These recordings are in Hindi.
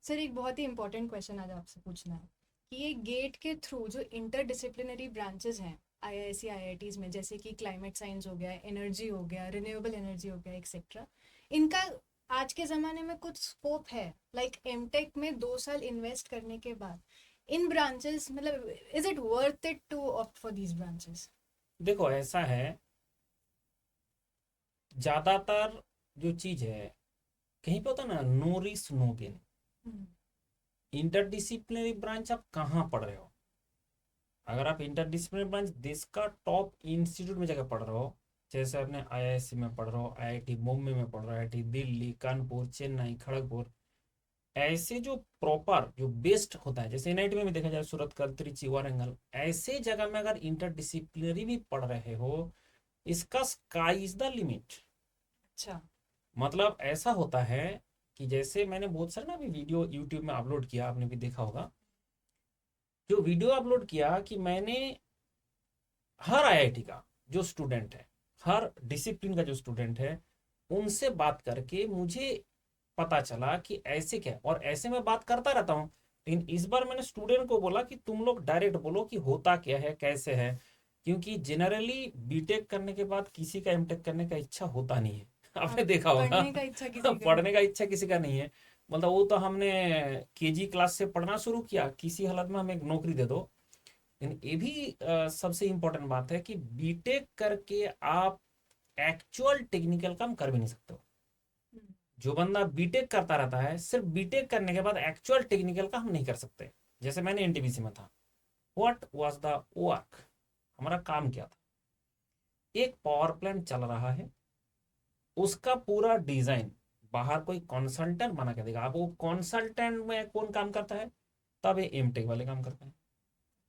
सर एक बहुत ही इंपॉर्टेंट क्वेश्चन आज आपसे पूछना है कि ये गेट के थ्रू जो इंटरडिसिप्लिनरी ब्रांचेस हैं आईआईसी आईआईटीज में, जैसे कि क्लाइमेट साइंस हो गया, एनर्जी हो गया, रिन्यूएबल एनर्जी हो गया, एक्सेट्रा, इनका आज के ज़माने में कुछ स्कोप है? लाइक एमटेक में 2 साल इन्वेस्ट करने के बाद इन ब्रांचेस, मतलब is it worth it to opt for these branches? देखो ऐसा है, ज्यादातर जो चीज है कहीं पे होता है ना, no risk no gain. Interdisciplinary branch आप कहाँ पढ़ रहे हो? अगर आप इंटरडिसिप्लिनरी ब्रांच देश का टॉप इंस्टीट्यूट में जाकर पढ़ रहे हो, जैसे आपने आईआईएससी में पढ़ रहे हो, आईआईटी बॉम्बे में पढ़ रहे हो, आईआईटी दिल्ली, कानपुर, चेन्नई, खड़गपुर, ऐसे जो प्रॉपर जो बेस्ट होता है, जैसे एनआईटी में भी देखा जाए सूरत, त्रिची, वारंगल, ऐसे जगह में अगर इंटरडिसिप्लिनरी भी पढ़ रहे हो, इसका स्काई इज द लिमिट। अच्छा। मतलब ऐसा होता है कि जैसे मैंने बहुत सारे ना अभी वीडियो यूट्यूब में अपलोड किया, आपने भी देखा होगा, जो वीडियो अपलोड किया कि मैंने हर आईआईटी का जो स्टूडेंट है, हर डिसिप्लिन का जो स्टूडेंट है, उनसे बात करके मुझे पता चला कि ऐसे क्या, और ऐसे मैं बात करता रहता हूँ, लेकिन इस बार मैंने स्टूडेंट को बोला कि तुम लोग डायरेक्ट बोलो कि होता क्या है, कैसे है। क्योंकि जनरली बीटेक करने के बाद किसी का एमटेक करने का इच्छा होता नहीं है। हाँ, आपने देखा होगा। पढ़ने का इच्छा किसी का नहीं। पढ़ने का इच्छा किसी का नहीं है। मतलब वो तो हमने केजी क्लास से पढ़ना शुरू किया, किसी हालत में हमें एक नौकरी दे दो। लेकिन ये भी सबसे इंपॉर्टेंट बात है कि बीटेक करके आप एक्चुअल टेक्निकल काम कर भी नहीं सकते हो। हम्म। जो बंदा बीटेक करता रहता है, सिर्फ बीटेक करने के बाद एक्चुअल टेक्निकल काम नहीं कर सकते। जैसे मैंने एनटीपीसी में था, व्हाट वाज द वर्क, हमारा काम क्या था? एक पावर प्लांट चल रहा है, उसका पूरा डिजाइन बाहर कोई कंसल्टेंट बना के देगा। अब वो कंसल्टेंट में कौन काम करता है? तब ये एमटेक वाले काम करते हैं,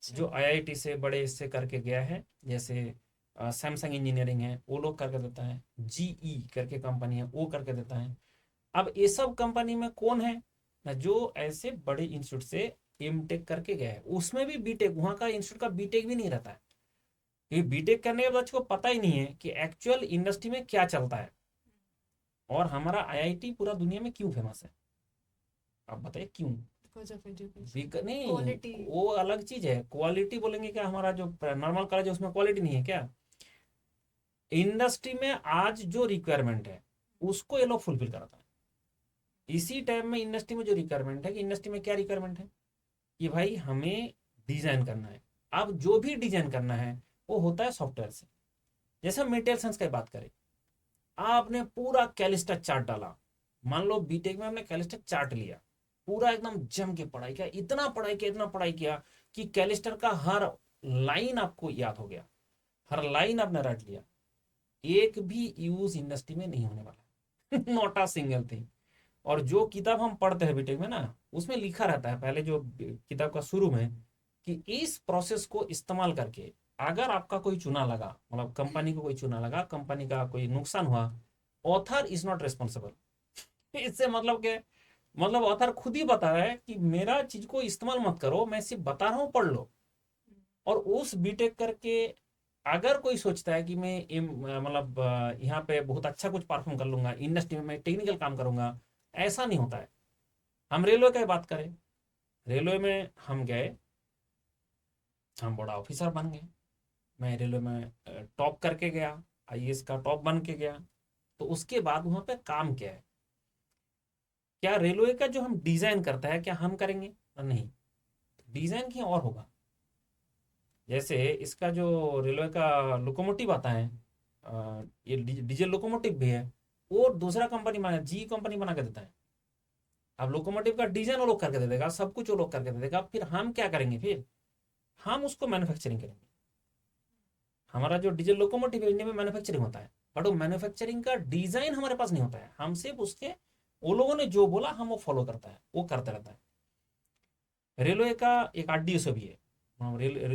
अच्छा। जो आईआईटी से बड़े इससे करके गया है। जैसे सैमसंग इंजीनियरिंग है, वो लोग करके देता है, जीई करके कंपनी है, वो करके देता है। अब ये सब कंपनी में कौन है ना, जो ऐसे बड़े इंस्टीट्यूट से एमटेक करके गया है, उसमें भी बीटेक, वहाँ का इंस्टीट्यूट का बीटेक भी नहीं रहता है। क्योंकि बीटेक करने के बाद बच्चों को पता ही नहीं है कि एक्चुअल इंडस्ट्री में क्या चलता है। और हमारा आईआईटी पूरा दुनिया में क्यों फेमस है, आप बताइए क्यों? बिकॉज ऑफ एजुकेशन, नहीं, क्वालिटी। वो अलग चीज है, क्वालिटी बोलेंगे क्या? हमारा जो नॉर्मल कॉलेज है उसमें क्वालिटी नहीं है क्या? इंडस्ट्री में आज जो रिक्वायरमेंट है उसको ये लोग फुलफिल करता है। इसी टाइम में इंडस्ट्री में जो रिक्वायरमेंट है, कि इंडस्ट्री में क्या रिक्वायरमेंट है कि भाई हमें डिजाइन करना है। अब जो भी डिजाइन करना है वो होता है सॉफ्टवेयर से। जैसे हम मेटेरियल साइंस की बात करें, आपने पूरा कैलिस्टा चार्ट डाला, मान लो बीटेक में हमने कैलिस्टा चार्ट लिया, पूरा एकदम जम के पढ़ाई किया, इतना पढ़ाई किया, इतना पढ़ाई किया कि कैलिस्टर का हर लाइन आपको याद हो गया, हर लाइन आपने रट लिया, एक भी यूज इंडस्ट्री में नहीं होने वाला। Not a single thing. और जो किताब हम पढ़ते हैं बीटेक में ना, उसमें लिखा रहता है पहले जो किताब का शुरू में, कि इस प्रोसेस को इस्तेमाल करके अगर आपका कोई चुना लगा, मतलब कंपनी को कोई चुना लगा, कंपनी का कोई नुकसान हुआ, ऑथर इज नॉट रिस्पॉन्सिबल। इससे मतलब क्या? मतलब ऑथर खुद ही बता रहा है कि मेरा चीज को इस्तेमाल मत करो, मैं सिर्फ बता रहा हूँ, पढ़ लो। और उस बीटेक करके अगर कोई सोचता है कि मैं मतलब यहाँ पे बहुत अच्छा कुछ परफॉर्म कर लूंगा, इंडस्ट्री में मैं टेक्निकल काम करूंगा, ऐसा नहीं होता है। हम रेलवे की बात करें, रेलवे में हम गए, हम बड़ा ऑफिसर बन गए। मैं रेलवे में टॉप करके गया, आईएएस का टॉप बन के गया। तो उसके बाद वहां पे काम क्या है? क्या रेलवे का जो हम डिजाइन करता है क्या हम करेंगे? नहीं, डिजाइन कहीं और होगा। जैसे इसका जो रेलवे का लोकोमोटिव आता है, ये डीजल लोकोमोटिव भी है, वो दूसरा कंपनी बना, जी कंपनी बना के देता है। अब लोकोमोटिव का डिजाइन वो लोग करके दे देगा, सब कुछ वो लोग करके दे देगा, फिर हम क्या करेंगे? फिर हम उसको मैन्युफैक्चरिंग करेंगे। हमारा जो डीजल लोकोमोटिव है इंडिया में मैन्युफैक्चरिंग होता है, बट वो मैन्युफैक्चरिंग का डिजाइन हमारे पास नहीं होता है। हम सिर्फ उसके, वो लोगों ने जो बोला हम वो फॉलो करता है, वो करता रहता है। रेलवे का एक आरडीएसओ भी है,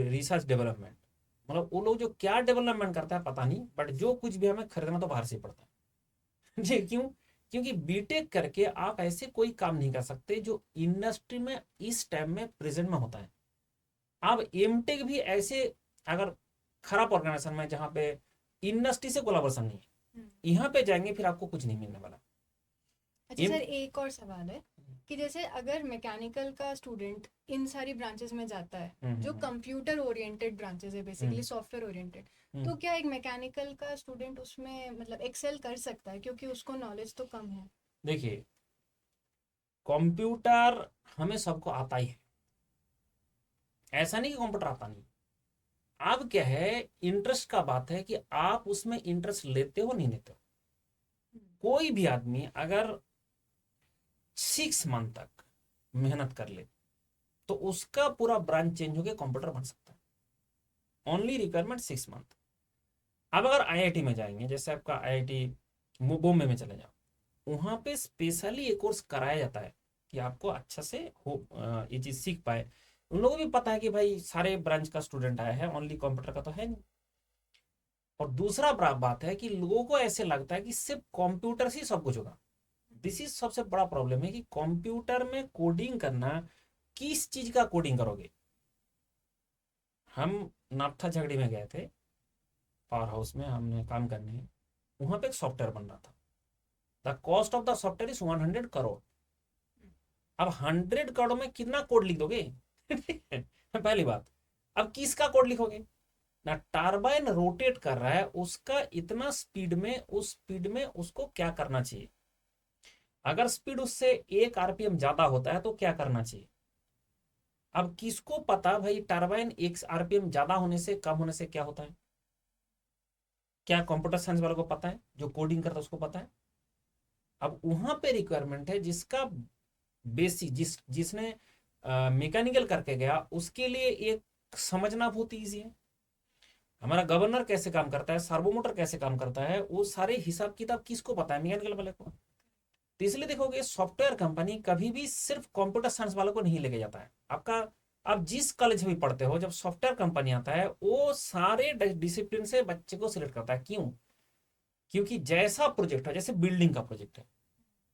रिसर्च डेवलपमेंट। मतलब वो लोग जो क्या डेवलपमेंट करता है पता नहीं, बट जो कुछ भी हमें खरीदना तो बाहर से ही पड़ता है। जी क्यों? क्योंकि बीटेक करके आप ऐसे कोई काम नहीं कर सकते जो इंडस्ट्री में इस टाइम में प्रेजेंट में होता है। अब एमटेक भी ऐसे, अगर खराब ऑर्गेनाइजेशन में जहाँ पे इंडस्ट्री से कोलाबोरेशन नहीं है, यहाँ पे जाएंगे फिर आपको कुछ नहीं मिलने वाला। अच्छा एम सर, एक और सवाल है कि जैसे अगर मैकेनिकल का स्टूडेंट इन सारी ब्रांचेस में जाता है, जो हम्म कंप्यूटर ओरिएंटेड ब्रांचेस है, बेसिकली सॉफ्टवेयर ओरिएंटेड, हम्म। तो क्या एक मैकेनिकल का स्टूडेंट उसमें मतलब एक्सेल कर सकता है क्योंकि उसको नॉलेज तो कम है? देखिए, कंप्यूटर हमें सबको आता ही है, ऐसा नहीं कि कंप्यूटर आता नहीं। अब क्या है, इंटरेस्ट का बात है कि आप उसमें इंटरेस्ट लेते हो नहीं लेते हो। कोई भी आदमी अगर 6 मंथ तक मेहनत कर ले तो उसका पूरा ब्रांच चेंज होकर कंप्यूटर बन सकता है। Only requirement 6 month. अब अगर आईआईटी में जाएंगे, जैसे आपका आईआईटी बॉम्बे में चले जाओ, वहां पे स्पेशली एक कोर्स कराया जाता है कि आपको अच्छा से हो ये चीज सीख पाए। उन लोगों को भी पता है कि भाई सारे ब्रांच का स्टूडेंट आया है, ओनली कंप्यूटर का तो है नहीं। और दूसरा बड़ा बात है कि लोगों को ऐसे लगता है कि सिर्फ कंप्यूटर से ही सब कुछ होगा। दिस इज सबसे बड़ा प्रॉब्लम है कि कंप्यूटर में कोडिंग करना, किस चीज का कोडिंग करोगे। हम नाथा झगड़ी में गए थे, पावर हाउस में हमने काम करने। वहां पे एक सॉफ्टवेयर बन रहा था। The cost of the software is 100 crore. अब 100 करोड़ में कितना कोड लिख दोगे? पहली बात। अब किसका कोड लिखोगे? ना टरबाइन रोटेट कर रहा है उसका इतना स्पीड में, उस स्पीड में उसको क्या करना चाहिए। अगर स्पीड उससे 1 आरपीएम ज्यादा होता है तो क्या करना चाहिए। अब किसको पता भाई टरबाइन 1 आरपीएम ज्यादा होने से कम होने से क्या होता है? क्या कंप्यूटर साइंस वालों को पता है? जो कोडिंग करता है उसको पता है? अब वहां पे रिक्वायरमेंट है जिसका बेसिक, जिसने मैकेनिकल करके गया उसके लिए एक समझना बहुत ईजी है। हमारा गवर्नर कैसे काम करता है, सर्वो मोटर कैसे काम करता है, वो सारे हिसाब किताब किसको पता है? मैकेनिकल वाले को। तो इसलिए देखोगे सॉफ्टवेयर कंपनी कभी भी सिर्फ कंप्यूटर साइंस वालों को नहीं लेके जाता है। आपका, आप जिस कॉलेज में भी पढ़ते हो, जब सॉफ्टवेयर कंपनी आता है वो सारे डिसिप्लिन से बच्चे को सिलेक्ट करता है। क्यों? क्योंकि जैसा प्रोजेक्ट है, जैसे बिल्डिंग का प्रोजेक्ट है,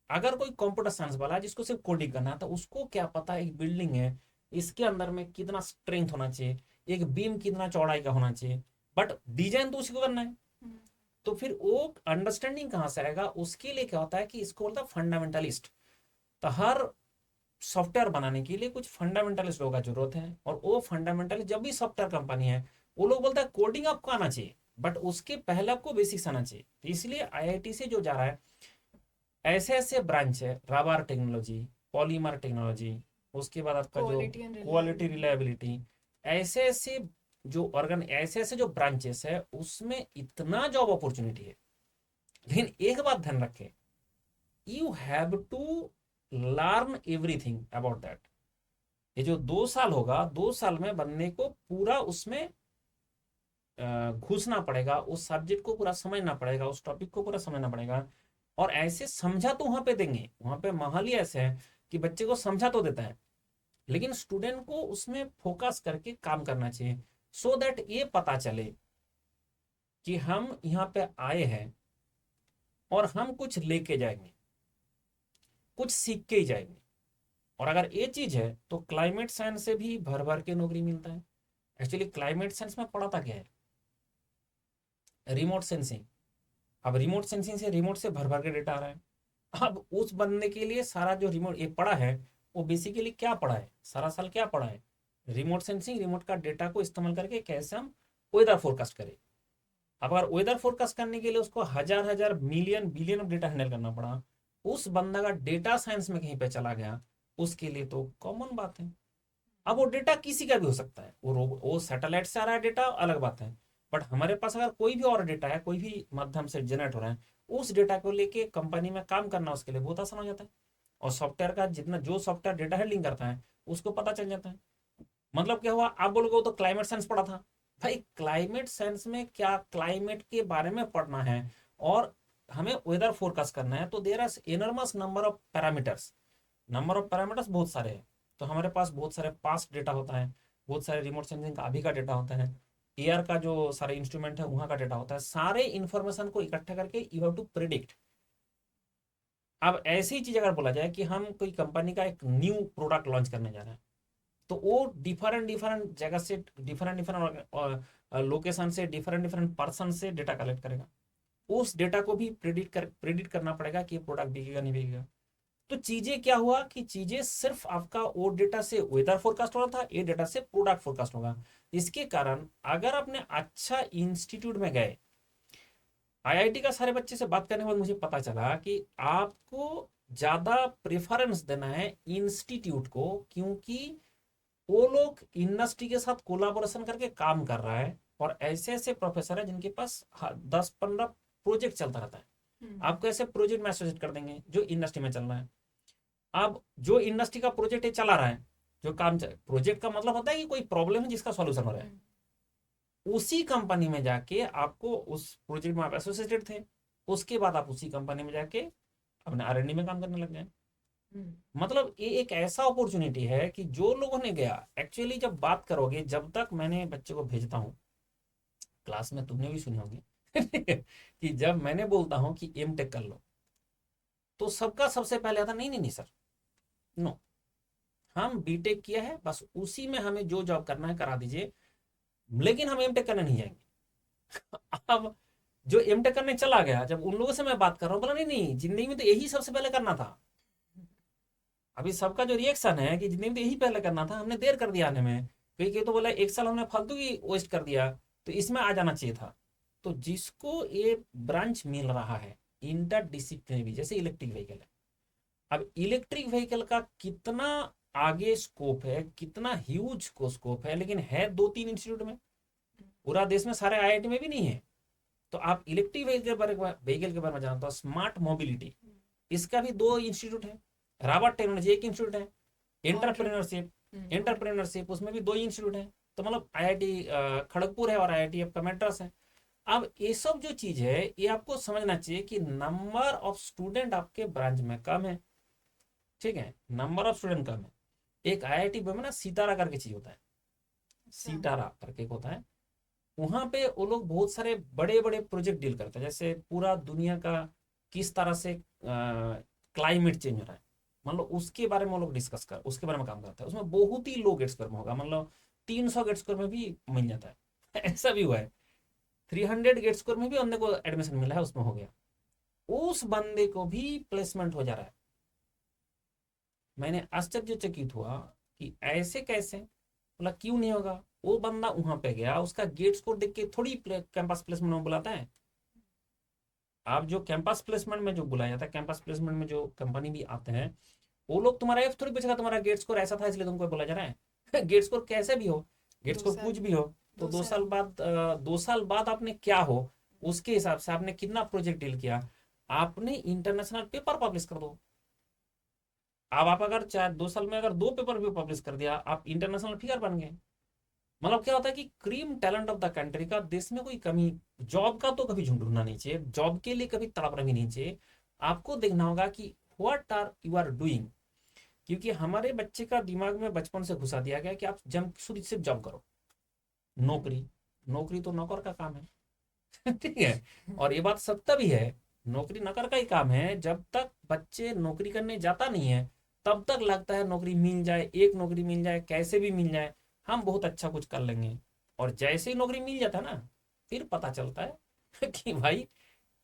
अगर कोई कंप्यूटर साइंस वाला है जिसको सिर्फ कोडिंग करना है तो उसको क्या पता है एक बिल्डिंग है, इसके अंदर में कितना स्ट्रेंथ होना चाहिए, एक बीम कितना चौड़ाई का होना चाहिए, बट डिजाइन तो उसी को करना है। तो फिर वो अंडरस्टैंडिंग कहां से आएगा? उसके लिए क्या होता है कि इसको बोलता है फंडामेंटलिस्ट। तो हर सॉफ्टवेयर बनाने के लिए कुछ फंडामेंटलिस्ट लोगों का जरूरत है, और वो फंडामेंटलिस्ट जब भी सॉफ्टवेयर कंपनी है वो लोग बोलता है कोडिंग आपको आना चाहिए, बट उसके पहले आपको बेसिक्स आना चाहिए। तो इसलिए आईआईटी से जो जा रहा है, ऐसे ऐसे ब्रांच है, रबर टेक्नोलॉजी, पॉलीमर टेक्नोलॉजी, उसके बाद आपका जो quality and quality reliability. Reliability, ऐसे ऐसे जो ऑर्गन, ऐसे ऐसे जो ब्रांचेस है उसमें इतना जॉब अपॉर्चुनिटी है। लेकिन एक बात ध्यान रखें, you have to learn everything about that. ये जो 2 साल होगा, 2 साल में बनने को पूरा उसमें घुसना पड़ेगा, उस सब्जेक्ट को पूरा समझना पड़ेगा, उस टॉपिक को पूरा समझना पड़ेगा। और ऐसे समझा तो वहां पे देंगे, वहां पे माहौल ही ऐसे है कि बच्चे को समझा तो देता है, लेकिन स्टूडेंट को उसमें फोकस करके काम करना चाहिए, सो दैट ये पता चले कि हम यहाँ पे आए हैं और हम कुछ लेके जाएंगे, कुछ सीख के ही जाएंगे। और अगर ये चीज है तो क्लाइमेट साइंस से भी भर भर के नौकरी मिलता है। एक्चुअली क्लाइमेट साइंस में पढ़ा था क्या है? Remote sensing. अब रिमोट सेंसिंग से रिमोट से भर भर के डेटा आ रहा है। अब उस बंदे के लिए सारा जो रिमोट ये पढ़ा है, वो बेसिकली क्या पढ़ा है, सारा साल क्या पढ़ा है? रिमोट सेंसिंग, रिमोट का डेटा को इस्तेमाल करके कैसे हम वेदर फोरकास्ट करें। अब अगर वेदर फोरकास्ट करने के लिए उसको हजार हजार million billion of data handle करना पड़ा, उस बंदा का डेटा साइंस में कहीं पे चला गया, उसके लिए तो कॉमन बात है। अब वो डेटा किसी का भी हो सकता है, वो सैटेलाइट से आ रहा है डेटा, अलग बात है। बट हमारे पास अगर कोई भी और डेटा है, कोई भी माध्यम से जनरेट हो रहा है, उस डेटा को लेके कंपनी में काम करना उसके लिए बहुत आसान हो जाता है। और सॉफ्टवेयर का जितना, जो सॉफ्टवेयर डेटा हैंडलिंग करता है उसको पता चल जाता है। मतलब क्या हुआ, आप बोलोगे वो तो क्लाइमेट साइंस पढ़ा था। भाई क्लाइमेट साइंस में क्या, क्लाइमेट के बारे में पढ़ना है और हमें वेदर फोरकास्ट करना है, तो there are enormous number of parameters. Number of parameters बहुत सारे हैं। तो हमारे पास बहुत सारे पास्ट डेटा होता है, बहुत सारे रिमोट सेंसिंग का अभी का डेटा होता है, एयर का जो सारे इंस्ट्रूमेंट है वहां का डेटा होता है। सारे इंफॉर्मेशन को इकट्ठा करके यू हैव टू प्रिडिक्ट। अब ऐसी ही चीज अगर बोला जाए कि हम कोई कंपनी का एक न्यू प्रोडक्ट लॉन्च करने जा रहे हैं, तो वो डिफरेंट डिफरेंट जगह से, डिफरेंट डिफरेंट लोकेशन से, डिफरेंट डिफरेंट पर्सन से डेटा कलेक्ट करेगा। उस डेटा को भी प्रिडिक्ट करना पड़ेगा कि ये प्रोडक्ट बिकेगा नहीं बिकेगा। तो चीजें क्या हुआ कि चीजें सिर्फ आपका वो डेटा से वेदर फोरकास्ट हो रहा था, ये डेटा से प्रोडक्ट फोरकास्ट होगा। इसके कारण अगर आपने अच्छा इंस्टीट्यूट में गए, आईआईटी का सारे बच्चे से बात करने के बाद मुझे पता चला कि आपको ज्यादा प्रेफरेंस देना है इंस्टीट्यूट को, क्योंकि वो लोग इंडस्ट्री के साथ कोलाबोरेशन करके काम कर रहा है, और ऐसे ऐसे प्रोफेसर है जिनके पास 10-15 प्रोजेक्ट चलता रहता है। आपको ऐसे प्रोजेक्ट में एसोसिएट कर देंगे जो इंडस्ट्री में चल रहा है। अब जो इंडस्ट्री का प्रोजेक्ट है चला रहा है, जो काम प्रोजेक्ट का मतलब होता है कि कोई प्रॉब्लम है जिसका सॉल्यूशन हो रहा है, उसी कंपनी में जाके आपको उस प्रोजेक्ट में आप एसोसिएटेड थे, उसके बाद आप उसी कंपनी में जाके अपने आर&डी में काम करने लग गए। मतलब ये एक ऐसा अपॉर्चुनिटी है कि जो लोगों ने गया, एक्चुअली जब बात करोगे, जब तक मैंने बच्चे को भेजता हूँ क्लास में, तुमने भी सुनी होगी कि जब मैंने बोलता हूँ कि एम टेक कर लो, तो सबका सबसे पहले आता नहीं नहीं नहीं सर, नो, हम बीटेक किया है, बस उसी में हमें जो जॉब करना है करा दीजिए, लेकिन हम एम टेक करने नहीं जाएंगे। अब जो एम टेक करने चला गया, जब उन लोगों से मैं बात कर रहा हूँ, बोला नहीं नहीं, जिंदगी में तो यही सबसे पहले करना था। अभी सबका जो रिएक्शन है कि जिंदगी में तो यही पहले करना था, हमने देर कर दिया आने में, कोई तो बोला 1 साल हमने फालतू की वेस्ट कर दिया, तो इसमें आ जाना चाहिए था। तो जिसको ये ब्रांच मिल रहा है इंटरडिसिप्लिनरी, जैसे इलेक्ट्रिक व्हीकल है, अब इलेक्ट्रिक व्हीकल का कितना आगे स्कोप है, कितना ह्यूज को स्कोप है, लेकिन है 2-3 इंस्टीट्यूट में, पूरा देश में सारे आईआईटी में भी नहीं है। तो आप इलेक्ट्रिक व्हीकल के बारे में जानते हो, स्मार्ट मोबिलिटी, इसका भी 2 इंस्टीट्यूट है, रावत टेक्नोलॉजी एक इंस्टीट्यूट है, एंटरप्रेन्योरशिप उसमें भी 2 इंस्टीट्यूट है। तो मतलब आईआईटी खड़गपुर है और आईआईटी आपका मेड्रास है। अब ये सब जो चीज है, ये आपको समझना चाहिए कि नंबर ऑफ स्टूडेंट आपके ब्रांच में कम है, ठीक है, नंबर ऑफ स्टूडेंट कम है। एक आईआईटी में ना सितारा करके चीज होता है, सितारा करके एक होता है, वहां पे वो लोग बहुत सारे बड़े बड़े प्रोजेक्ट डील करते हैं, जैसे पूरा दुनिया का किस तरह से क्लाइमेट चेंज हो रहा है, मतलब उसके बारे में वो लोग डिस्कस कर, उसके बारे में काम करते हैं। उसमें बहुत ही लो गेट स्कोर में होगा, मतलब 300 गेट स्कोर में भी मिल जाता है ऐसा भी हुआ है, 300 गेट स्कोर में भी बंदे को एडमिशन मिला है, उसमें हो गया, उस बंदे को भी प्लेसमेंट हो जा रहा है। मैंने आश्चर्यचकित हुआ कि ऐसे कैसे, बोला क्यों नहीं होगा, वो बंदा वहां पे गया, उसका गेट स्कोर देख के थोड़ी कैंपस प्लेसमेंट में बुलाता है। आप जो कैंपस प्लेसमेंट में जो बुलाया जाता है, कैंपस प्लेसमेंट में जो कंपनी भी आते हैं, वो लोग तुम्हारा एफ थोड़ी पूछेगा तुम्हारा गेट स्कोर ऐसा था इसलिए तुमको बोला जा रहा है गेट स्कोर कैसे भी हो, गेट स्कोर कुछ भी हो, तो 2 साल बाद आपने क्या हो, उसके हिसाब से आपने कितना प्रोजेक्ट डील किया, आपने इंटरनेशनल पेपर पब्लिश कर दो। अब आप अगर 2 साल में अगर 2 पेपर भी पब्लिश कर दिया, आप इंटरनेशनल फिगर बन गए। मतलब क्या होता है कि cream talent of the country का देश में कोई कमी, जॉब का तो कभी झुंड ढूंढना नहीं चाहिए, जॉब के लिए कभी तड़पना भी नहीं चाहिए। आपको देखना होगा कि what are you are doing, क्योंकि हमारे बच्चे का दिमाग में बचपन से घुसा दिया गया कि आप जब शुरू सिर्फ जॉब करो, नौकरी, नौकरी तो नौकर का काम है ठीक है, और ये बात सत्य भी है, नौकरी नौकर का ही काम है। जब तक बच्चे नौकरी करने जाता नहीं है, तब तक लगता है नौकरी मिल जाए, एक नौकरी मिल जाए, कैसे भी मिल जाए, हम बहुत अच्छा कुछ कर लेंगे। और जैसे ही नौकरी मिल जाता है ना, फिर पता चलता है कि भाई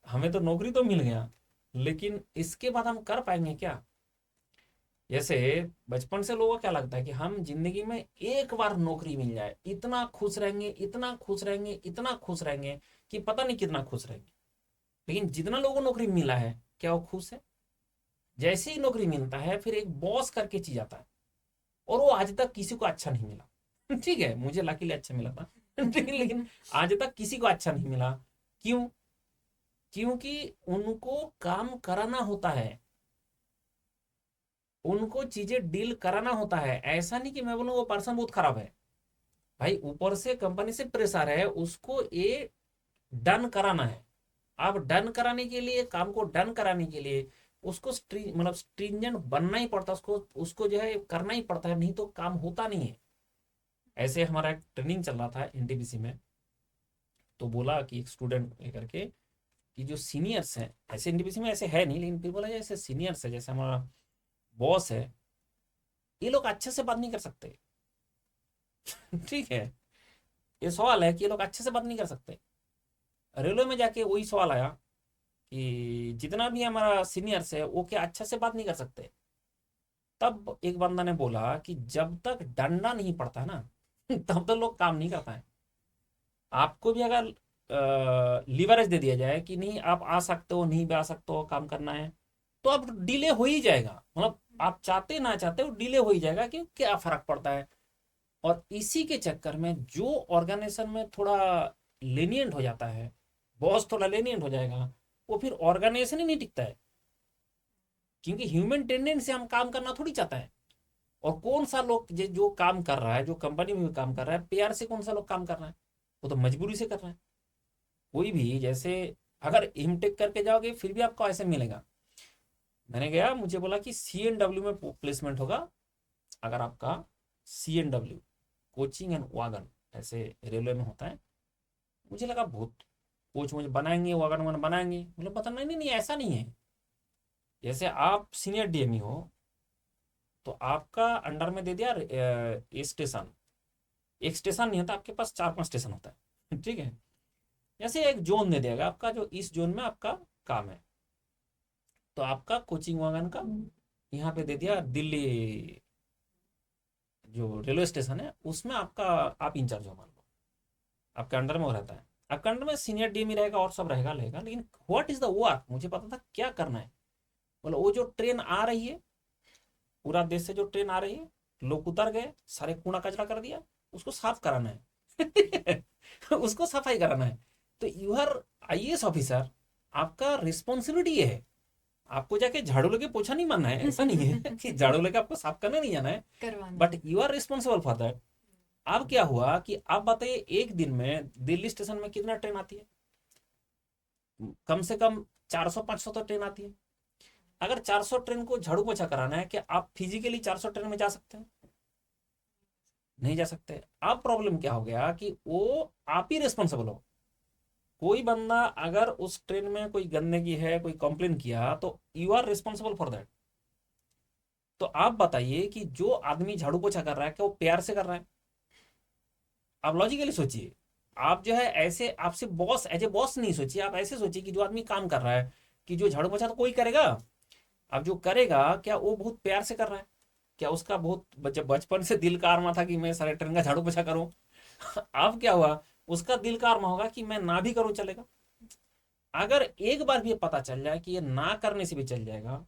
हमें तो नौकरी तो मिल गया, लेकिन इसके बाद हम कर पाएंगे क्या। जैसे बचपन से लोगों को क्या लगता है कि हम जिंदगी में एक बार नौकरी मिल जाए, इतना खुश रहेंगे, इतना खुश रहेंगे, इतना खुश रहेंगे कि पता नहीं कितना खुश रहेंगे। लेकिन जितना लोगों को नौकरी मिला है, क्या वो खुश है? जैसे ही नौकरी मिलता है, फिर एक बॉस करके चीज आता है, और वो आज तक किसी को अच्छा नहीं मिला ठीक है, मुझे लकीली अच्छा मिला था लेकिन आज तक किसी को अच्छा नहीं मिला। क्यों? क्योंकि उनको काम कराना होता है, उनको चीजें डील कराना होता है। ऐसा नहीं कि मैं बोलूँ वो पर्सन बहुत खराब है, भाई ऊपर से कंपनी से प्रेशर है, उसको ये डन कराना है। अब डन कराने के लिए, काम को डन कराने के लिए उसको मतलब स्ट्रिंजेंट बनना ही पड़ता है, उसको उसको जो है करना ही पड़ता है, नहीं तो काम होता नहीं है। ऐसे हमारा एक ट्रेनिंग चल रहा था एनटीपीसी में, तो बोला कि एक स्टूडेंट लेकर के कि जो सीनियर्स हैं, ऐसे एनटीपीसी में ऐसे है नहीं, लेकिन फिर बोला जैसे सीनियर्स है, जैसे हमारा बॉस है, ये लोग अच्छे से बात नहीं कर सकते ठीक है, ये सवाल है कि ये लोग अच्छे से बात नहीं कर सकते। रेलवे में जाके वही सवाल आया कि जितना भी हमारा सीनियर्स है वो क्या अच्छा से बात नहीं कर सकते। तब एक बंदा ने बोला कि जब तक डंडा नहीं पड़ता ना तब तक लोग काम नहीं कर पाए। आपको भी अगर लीवरेज दे दिया जाए कि नहीं आप आ सकते हो, नहीं भी आ सकते हो, काम करना है, तो अब डिले हो ही जाएगा। मतलब आप चाहते ना चाहते वो डिले हो ही जाएगा, कि क्या फर्क पड़ता है। और इसी के चक्कर में जो ऑर्गेनाइजेशन में थोड़ा लेनियंट हो जाता है, बॉस थोड़ा लेनियंट हो जाएगा, वो फिर ऑर्गेनाइजेशन ही नहीं टिकता है। क्योंकि ह्यूमन टेंडेंसी हम काम करना थोड़ी चाहता है। और कौन सा लोग जो काम कर रहा है, जो कंपनी में भी काम कर रहा है, प्यार से कौन सा लोग काम कर रहा है, वो तो मजबूरी से कर रहा है। कोई भी जैसे अगर इमटेक करके जाओगे फिर भी आपको ऐसे मिलेगा। मैंने गया, मुझे बोला कि CNW में प्लेसमेंट होगा अगर आपका, CNW कोचिंग एंड वागन ऐसे रेलवे में होता है। मुझे लगा बहुत कोच मुझे बनाएंगे, वागन वागन बनाएंगे। मतलब पता नहीं, नहीं नहीं ऐसा नहीं है। जैसे आप सीनियर DME हो तो आपका अंडर में दे दिया स्टेशन। एक स्टेशन नहीं होता आपके पास, 4-5 स्टेशन होता है ठीक है। जैसे एक जोन दे देगा आपका, जो इस जोन में आपका काम है। तो आपका कोचिंग वागन का यहाँ पे दे दिया दिल्ली, जो रेलवे स्टेशन है उसमें आपका, आप इंचार्ज हो मान लो, आपके अंडर में वो रहता है। आपके अंडर में सीनियर DME रहेगा और सब रहेगा, लेकिन व्हाट इज द वर्क, मुझे पता था क्या करना है। बोला वो जो ट्रेन आ रही है, पूरा देश से जो ट्रेन आ रही है, लोग उतर गए, सारे कूड़ा कचरा कर दिया, उसको साफ कराना है उसको सफाई कराना है। तो यू आर IAS ऑफिसर, आपका रिस्पॉन्सिबिलिटी ये है। आपको जाके झाड़ू लेके पोछा नहीं मारना है, ऐसा नहीं है कि झाड़ू लेके आपको साफ करने नहीं जाना है, करवाना but you are responsible for that. अब क्या हुआ कि आप बताइए एक दिन में दिल्ली स्टेशन में कितना ट्रेन आती है? कम से कम 400-500 तो ट्रेन आती है। अगर 400 ट्रेन को झाड़ू पोछा कराना है, क्या आप फिजिकली 400 ट्रेन में जा सकते हैं? नहीं जा सकते। अब प्रॉब्लम क्या हो गया कि वो आप ही रिस्पॉन्सिबल हो। कोई बंदा अगर उस ट्रेन में कोई गंदगी है, कोई कंप्लेन किया, तो you are responsible for that. तो आप बताइए कि जो आदमी झाड़ू पोछा कर रहा है, क्या वो प्यार से कर रहा है? आप लॉजिकली सोचिए। आप जो है ऐसे आपसे बॉस, एज ए बॉस नहीं सोचिए, आप ऐसे सोचिए कि जो आदमी काम कर रहा है, कि जो झाड़ू पोछा तो कोई करेगा, अब जो करेगा क्या वो बहुत प्यार से कर रहा है? क्या उसका बहुत जब बचपन से दिल का अरमा था कि मैं सारे ट्रेन का झाड़ू पोछा करूं अब क्या हुआ, उसका दिल का अरमा होगा कि मैं ना भी करूं चलेगा। अगर एक बार भी ये पता चल जाए कि ये ना करने से भी चल जाएगा,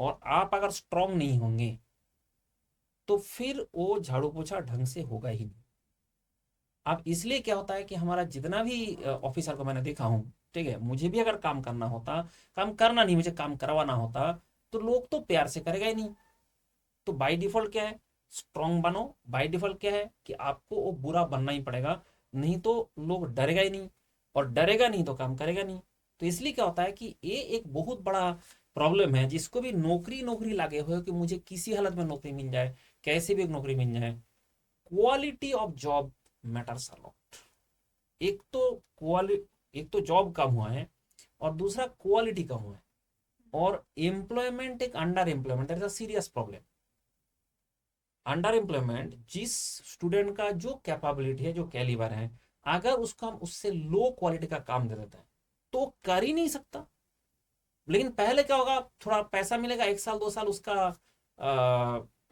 और आप अगर स्ट्रांग नहीं होंगे, तो फिर वो झाड़ू पोछा ढंग से होगा ही नहीं। अब इसलिए क्या होता है कि हमारा जितना भी ऑफिसर को मैंने देखा हूँ, ठीक है, मुझे भी अगर काम करना होता, काम करना नहीं, मुझे काम करवाना होता, तो लोग तो प्यार से करेगा ही नहीं। तो बाय डिफॉल्ट क्या है, स्ट्रांग बनो। बाय डिफॉल्ट क्या है कि आपको वो बुरा बनना ही पड़ेगा, नहीं तो लोग डरेगा ही नहीं, और डरेगा नहीं तो काम करेगा नहीं। तो इसलिए क्या होता है कि ये एक बहुत बड़ा प्रॉब्लम है, जिसको भी नौकरी नौकरी लागे हुए हो कि मुझे किसी हालत में नौकरी मिल जाए, कैसे भी एक नौकरी मिल जाए। Quality of job matters a lot. एक तो एक तो जॉब कम हुआ है, और दूसरा क्वालिटी कम हुआ है, और एम्प्लॉयमेंट एक under employment, that is a serious problem. Under employment, जिस स्टूडेंट का जो कैपेबिलिटी है, जो कैलिबर है, अगर उसको हम उससे लो क्वालिटी का काम दे देते हैं तो कर ही नहीं सकता। लेकिन पहले क्या होगा, थोड़ा पैसा मिलेगा, 1 साल 2 साल उसका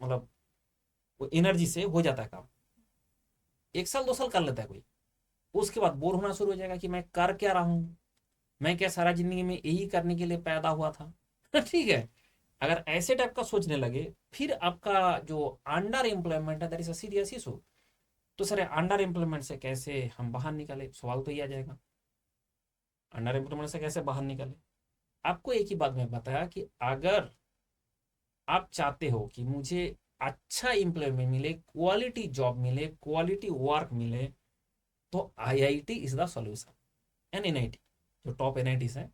मतलब एनर्जी से हो जाता है काम, 1 साल 2 साल कर लेता है कोई। उसके बाद बोर होना शुरू हो जाएगा कि मैं कर क्या रहा हूँ, मैं क्या सारा जिंदगी में यही करने के लिए पैदा हुआ था ठीक है। अगर ऐसे टाइप का सोचने लगे, फिर आपका जो अंडर एम्प्लॉयमेंट है, that is a serious issue. तो सर अंडर एम्प्लॉयमेंट से कैसे हम बाहर निकले, सवाल तो ये आ जाएगा, अंडर एम्प्लॉयमेंट से कैसे बाहर निकले। आपको एक ही बात मैं बताया कि अगर आप चाहते हो कि मुझे अच्छा एम्प्लॉयमेंट मिले, क्वालिटी जॉब मिले, क्वालिटी वर्क मिले, तो IIT is the solution. And NIT, जो टॉप NITs है,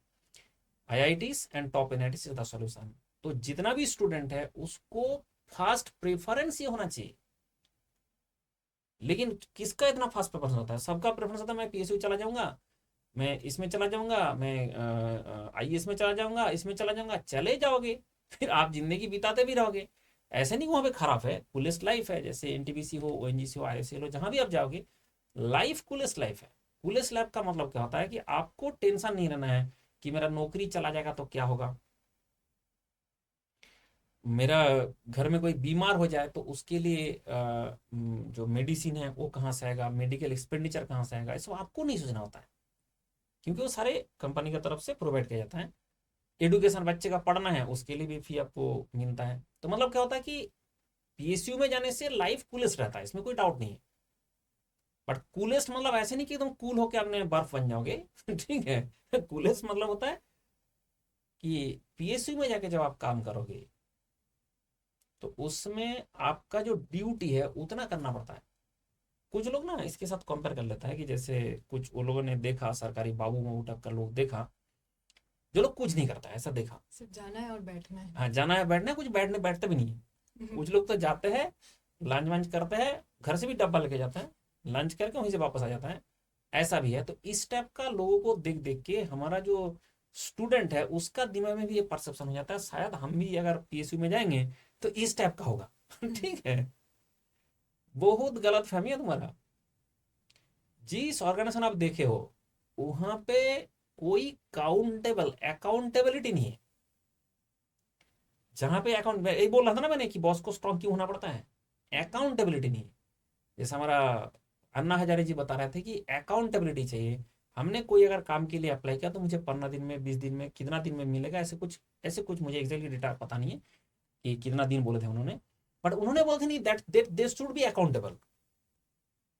IITs and top NITs is the solution. तो जितना भी स्टूडेंट है उसको फास्ट प्रेफरेंस ये होना चाहिए। लेकिन किसका इतना फास्ट प्रेफरेंस होता है? सबका प्रेफरेंस होता है मैं PSU चला जाऊंगा, मैं इसमें चला जाऊंगा, मैं IAS में चला जाऊंगा, इसमें चला जाऊंगा। चले जाओगे, फिर आप जिंदगी बिताते भी रहोगे। ऐसे नहीं वहां पे खराब है, कूलेस्ट लाइफ है। जैसे NTPC हो, ONGC हो, IFCL हो, जहां भी आप जाओगे, लाइफ कूलेस्ट लाइफ है। कूलेस्ट लाइफ का मतलब क्या होता है कि आपको टेंशन नहीं रहना है कि मेरा नौकरी चला जाएगा तो क्या होगा, मेरा घर में कोई बीमार हो जाए तो उसके लिए जो मेडिसिन है वो कहाँ से आएगा, मेडिकल एक्सपेंडिचर कहाँ से आएगा, ये सब आपको नहीं सोचना होता है, क्योंकि वो सारे कंपनी की तरफ से प्रोवाइड किया जाता है। एडुकेशन बच्चे का पढ़ना है उसके लिए भी फी आपको मिलता है। तो मतलब क्या होता है कि पीएसयू में जाने से लाइफ कूलेस्ट रहता है, इसमें कोई डाउट नहीं है। बट कूलेस्ट मतलब ऐसे नहीं कि एकदम कूल होके आपने बर्फ बन जाओगे ठीक है। कूलेस्ट मतलब होता है कि पीएसयू में जाके जब आप काम करोगे तो उसमें आपका जो ड्यूटी है उतना करना पड़ता है। कुछ लोग ना इसके साथ कंपेयर कर लेता है कि जैसे कुछ वो लोगों ने देखा सरकारी बाबू बाबू टक्कर लोग देखा, जो लोग कुछ नहीं करता है, ऐसा देखा। सिर्फ जाना है और बैठना है। हाँ, जाना है बैठना है, कुछ बैठने बैठते भी नहीं है। कुछ लोग तो जाते हैं, लंच वंच करते हैं, घर से भी डब्बा लेके जाते हैं, लंच करके वहीं से वापस आ जाता है, ऐसा भी है। तो इस टाइप का लोगों को देख देख के हमारा जो स्टूडेंट है उसका दिमाग में भी ये परसेप्शन हो जाता है, शायद हम भी अगर पीएसयू में जाएंगे तो इस टाइप का होगा ठीक है। बहुत गलत फहमी है तुम्हारा। जिस ऑर्गेनाइजेशन आप देखे हो वहां पे कोई काउंटेबल अकाउंटेबिलिटी नहीं है। जहां पे अकाउंट, यही बोल रहा था ना मैंने कि बॉस को स्ट्रांग क्यों होना पड़ता है, अकाउंटेबिलिटी नहीं है। जैसे हमारा अन्ना हजारे जी बता रहे थे कि अकाउंटेबिलिटी चाहिए। हमने कोई अगर काम के लिए अप्लाई किया तो मुझे 15 दिन में, 20 दिन में, कितना दिन में मिलेगा, ऐसे कुछ मुझे एग्जैक्टली डेटा पता नहीं है कि कितना दिन बोले थे उन्होंने। बट उन्होंने बोला था नहीं that they should be accountable.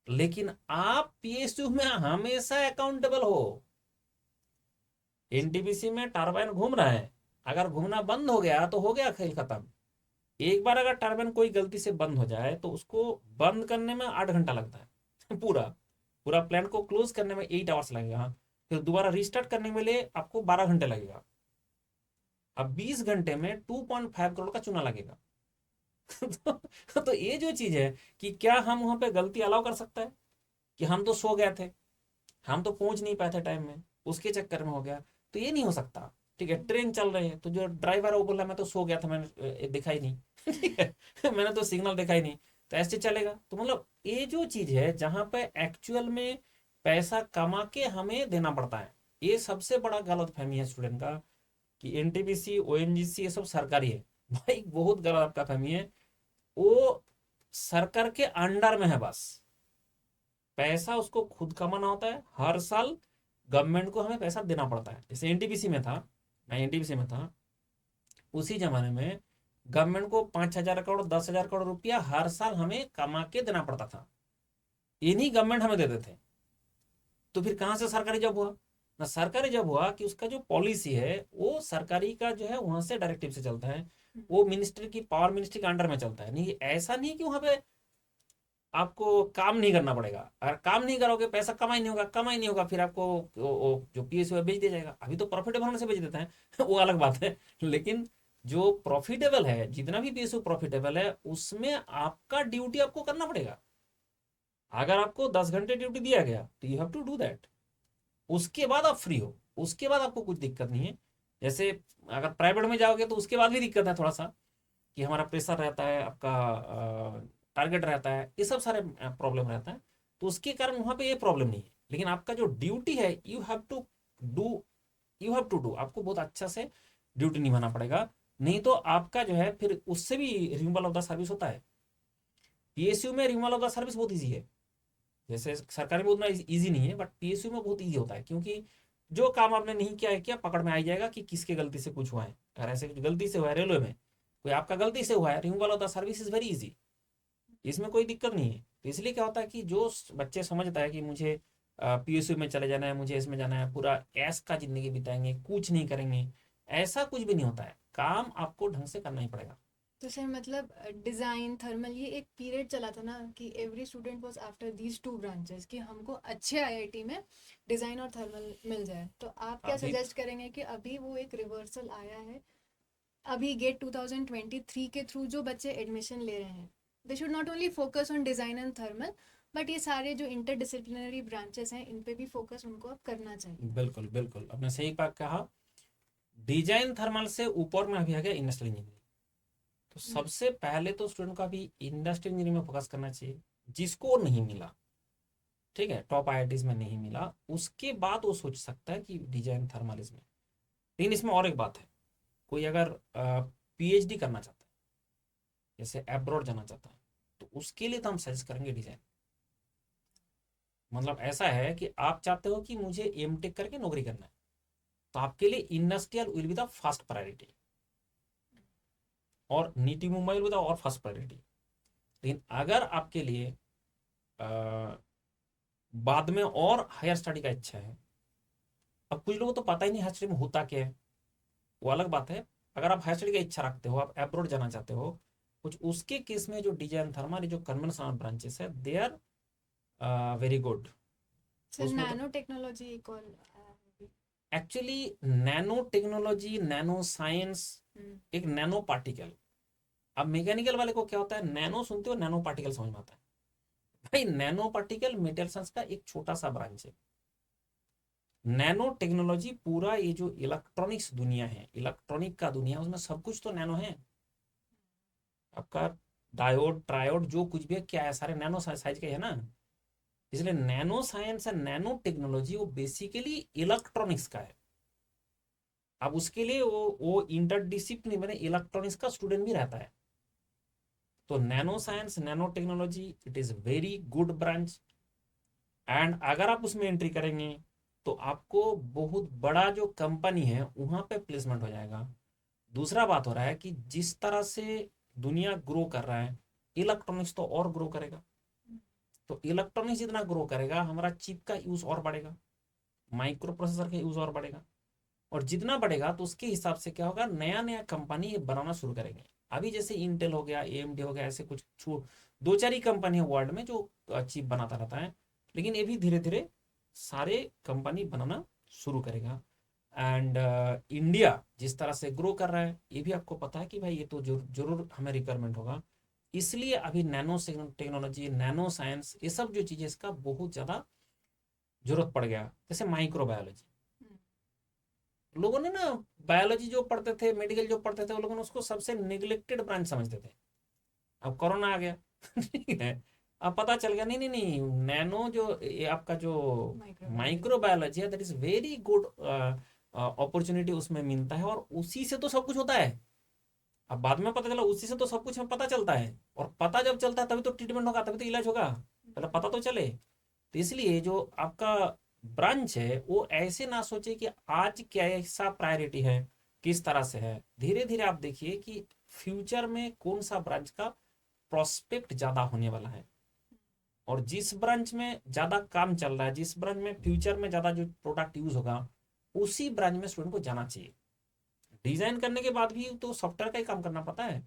लेकिन आप पीएसयू में हमेशा अकाउंटेबल हो। एनटीपीसी में टरबाइन घूम रहा है, अगर घूमना बंद हो गया तो हो गया, खेल खत्म। एक बार अगर टरबाइन कोई गलती से बंद हो जाए तो उसको बंद करने में 8 घंटा लगता है पूरा पूरा प्लान को क्लोज करने में 8 आवर्स लगेगा, फिर दोबारा रिस्टार्ट करने में लिए आपको 12 घंटे लगेगा। अब 20 घंटे में 2.5 करोड़ का चूना लगेगा तो ये जो चीज है कि क्या हम वहां पे गलती अलाउ कर सकता है कि हम तो सो गए थे, हम तो पहुंच नहीं पाए थे टाइम में, उसके चक्कर में हो गया, तो ये नहीं हो सकता। ठीक है, ट्रेन चल रही है तो जो ड्राइवर है वो बोल रहा है मैं तो सो गया था, मैंने देखा ही नहीं ठीक है मैंने तो सिग्नल देखा ही नहीं, तो ऐसे चलेगा। तो मतलब ये जो चीज है जहां पे एक्चुअल में पैसा कमा के हमें देना पड़ता है, ये सबसे बड़ा गलत फहमी है स्टूडेंट का कि एनटीपीसी ओएनजीसी ये सब सरकारी है। भाई बहुत गलत आपका फहमी है। वो सरकार के अंडर में है बस, पैसा उसको खुद कमाना होता है। हर साल गवर्नमेंट को हमें पैसा देना पड़ता है। जैसे एनटीपीसी में था, मैं एनटीपीसी में था, उसी जमाने में गवर्नमेंट को 5,000 करोड़ 10,000 करोड़ रुपया हर साल हमें कमा के देना पड़ता था, इन्हीं गवर्नमेंट हमें देते थे। तो फिर कहाँ से सरकारी जॉब हुआ ना, सरकारी जॉब हुआ कि उसका जो पॉलिसी है वो सरकारी का जो है वहां से डायरेक्टिव से चलता है, वो मिनिस्टर की पावर मिनिस्ट्री के अंडर में चलता है। नहीं, ऐसा नहीं कि वहां पे आपको काम नहीं करना पड़ेगा। अगर काम नहीं करोगे पैसा कमाई नहीं होगा, कमाई नहीं होगा, फिर आपको जो पीएसयू है बेच दिया जाएगा। अभी तो प्रॉफिटेबल होने से बेच देते हैं वो अलग बात है। लेकिन जो प्रॉफिटेबल है, जितना भी पीएसयू प्रॉफिटेबल है उसमें आपका ड्यूटी आपको करना पड़ेगा। अगर आपको 10 घंटे ड्यूटी दिया गया तो you have to do that. उसके बाद आप फ्री हो, उसके बाद आपको कुछ दिक्कत नहीं है। जैसे अगर प्राइवेट में जाओगे तो उसके बाद भी दिक्कत है थोड़ा सा, कि हमारा प्रेशर रहता है, आपका टारगेट रहता है, ये सब सारे प्रॉब्लम रहता है। तो उसके कारण वहां पे ये प्रॉब्लम नहीं है। लेकिन आपका जो ड्यूटी है do you have to do, आपको बहुत अच्छा से ड्यूटी निभाना पड़ेगा। नहीं तो आपका जो है फिर उससे भी रिमूवल ऑफ द सर्विस होता है। पीएसयू में रिमूवल ऑफ द सर्विस बहुत ईजी है, जैसे सरकारी में उतना ईजी नहीं है, बट पीएसयू में बहुत ईजी होता है। क्योंकि जो काम आपने नहीं किया है क्या पकड़ में आ ही जाएगा कि किसके गलती से कुछ हुआ है। अगर ऐसे कुछ गलती से हुआ है रेलवे में, कोई आपका गलती से हुआ है, removal of the service is very easy, इसमें कोई दिक्कत नहीं है। तो इसलिए क्या होता है कि जो बच्चे समझता है कि मुझे पीएसयू में चले जाना है, मुझे इसमें जाना है, पूरा ऐश का जिंदगी बिताएंगे, कुछ नहीं करेंगे, ऐसा कुछ भी नहीं होता है। काम आपको ढंग से करना ही पड़ेगा। तो सर मतलब डिज़ाइन थर्मल ये एक पीरियड चला था ना कि every student was after these two branches कि हमको अच्छे आईआईटी में डिज़ाइन और थर्मल मिल जाए। तो आप क्या अभी सजेस्ट करेंगे कि अभी वो एक रिवर्सल आया है, अभी गेट 2023 के थ्रू जो बच्चे एडमिशन ले रहे हैं they should not only focus on design and thermal, but ये सारे जो इंटरडिसिप्लिनरी ब्रांचेस हैं इन पे भी फोकस उनको अब करना चाहिए। बिल्कुल बिल्कुल आपने सही बात कहा। डिजाइन थर्मल से ऊपर में अभी आ गया इंडस्ट्रियल इंजीनियरिंग। तो सबसे पहले तो स्टूडेंट को अभी इंडस्ट्रियल इंजीनियरिंग में फोकस करना चाहिए, जिसको नहीं मिला, ठीक है, टॉप आईआईटीज में नहीं मिला, उसके बाद वो सोच सकता है कि डिजाइन थर्मल इसमें। लेकिन इसमें और एक बात है, कोई अगर पीएचडी करना चाहता है, जैसे अब्रॉड जाना चाहता है, तो उसके लिए तो हम सजेस्ट करेंगे डिजाइन। मतलब ऐसा है कि आप चाहते हो कि मुझे एमटेक करके नौकरी करना है, तो आपके लिए industrial will be the first priority, और नीति मुंबई विल बी द और फर्स्ट प्रायोरिटी। लेकिन अगर आपके लिए बाद में और हायर स्टडी का इच्छा है, अब कुछ लोगों को तो पता ही नहीं हायर स्टडी में होता क्या है, वो अलग बात है। अगर आप हायर स्टडी का इच्छा रखते हो, आप अब्रॉड जाना चाहते हो कुछ, उसके केस में जो डिजाइन था, हमारी जो कन्वेंशनल ब्रांचेस है, they are very good. Sir उसमें तो नैनो टेक्नोलॉजी एक और actually nano technology, nano science, एक नैनो पार्टिकल। अब मैकेनिकल वाले को क्या होता है, नैनो सुनते हो नैनो पार्टिकल समझ में आता है। भाई नैनो पार्टिकल मेटेरियल साइंस का एक छोटा सा ब्रांच है। नैनो टेक्नोलॉजी पूरा ये जो इलेक्ट्रॉनिक्स दुनिया है, इलेक्ट्रॉनिक का दुनिया, उसमें सब कुछ तो नैनो है। आपका डायोड ट्रायोड जो कुछ भी है, क्या है, सारे नैनो साइज के है ना। इसलिए nano science and nano technology वो बेसिकली इलेक्ट्रॉनिक्स का है। अब उसके लिए वो इंटरडिसिप्लिनरी इलेक्ट्रॉनिक्स का स्टूडेंट भी रहता है। तो nano science nano technology it is very good branch, and अगर आप उसमें एंट्री करेंगे तो आपको बहुत बड़ा जो कंपनी है वहां पे प्लेसमेंट हो जाएगा। दूसरा बात हो रहा है कि जिस तरह से दुनिया ग्रो कर रहा है, इलेक्ट्रॉनिक्स तो और ग्रो करेगा। तो इलेक्ट्रॉनिक्स जितना ग्रो करेगा, हमारा चिप का यूज और बढ़ेगा, माइक्रो प्रोसेसर का यूज और बढ़ेगा, और जितना बढ़ेगा तो उसके हिसाब से क्या होगा, नया नया कंपनी बनाना शुरू करेंगे। अभी जैसे इंटेल हो गया, एएमडी हो गया, ऐसे कुछ दो चार ही कंपनी है वर्ल्ड में जो चिप बनाता रहता है। लेकिन ये भी धीरे धीरे सारे कंपनी बनाना शुरू करेगा। एंड इंडिया जिस तरह से ग्रो कर रहा है, ये भी आपको पता है कि भाई ये तो जरूर हमें रिक्वायरमेंट होगा। इसलिए अभी नैनो टेक्नोलॉजी, नैनो साइंस, ये सब जो चीज़ें, इसका बहुत ज़्यादा जरूरत पड़ गया। जैसे माइक्रोबायोलॉजी, लोगों ने ना बायोलॉजी जो पढ़ते थे, मेडिकल जो पढ़ते थे, वो लोगों ने उसको सबसे निगलेक्टेड ब्रांच समझते थे। अब कोरोना आ गया ठीक है, अब पता चल गया नहीं नहीं नहीं, नैनो जो ये आपका जो माइक्रोबायोलॉजी। माइक्रोबायोलॉजी है, that is very good opportunity उसमें मिलता है, और उसी से तो सब कुछ होता है। अब बाद में पता चला उसी से तो सब कुछ हमें पता चलता है, और पता जब चलता है तभी तो ट्रीटमेंट होगा, तभी तो इलाज होगा, पहले पता तो चले। तो इसलिए जो आपका ब्रांच है वो ऐसे ना सोचे कि आज क्या ऐसा प्रायोरिटी है, किस तरह से है। धीरे धीरे आप देखिए कि फ्यूचर में कौन सा ब्रांच का प्रोस्पेक्ट ज्यादा होने वाला है, और जिस ब्रांच में ज्यादा काम चल रहा है, जिस ब्रांच में फ्यूचर में ज्यादा जो प्रोडक्ट यूज होगा, उसी ब्रांच में स्टूडेंट को जाना चाहिए। डिजाइन करने के बाद भी तो सॉफ्टवेयर का ही काम करना पड़ता है।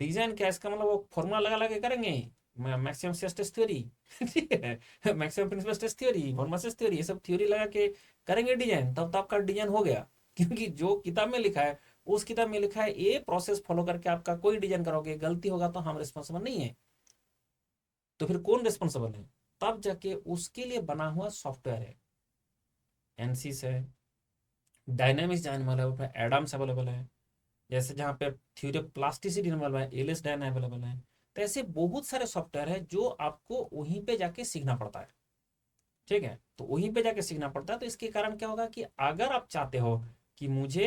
डिजाइन क्या है, इसका मतलब वो फॉर्मूला लगा लगा के करेंगे, मैक्सिमम स्ट्रेस थ्योरी ठीक है, maximum principal stress theory, formal stress theory, ये सब थ्योरी लगा के करेंगे डिजाइन, तब तो आपका डिजाइन हो गया। क्योंकि जो किताब में लिखा है, उस किताब में लिखा है, ये प्रोसेस फॉलो करके आपका कोई डिजाइन करोगे, गलती होगा तो हम रिस्पॉन्सिबल नहीं है। तो फिर कौन रिस्पॉन्सिबल है, तब जाके उसके लिए बना हुआ सॉफ्टवेयर है, एनसीस है, डायनेमिक्स डिजाइन अवेलेबल है, एडम्स अवेलेबल है, जैसे जहाँ पे थ्योरी ऑफ प्लास्टिसिटी अवेलेबल है, एलिस डायन अवेलेबल है। तो ऐसे बहुत सारे सॉफ्टवेयर है जो आपको वहीं पे जाके सीखना पड़ता है। ठीक है, तो वहीं पे जाके सीखना पड़ता है। तो इसके कारण क्या होगा कि अगर आप चाहते हो कि मुझे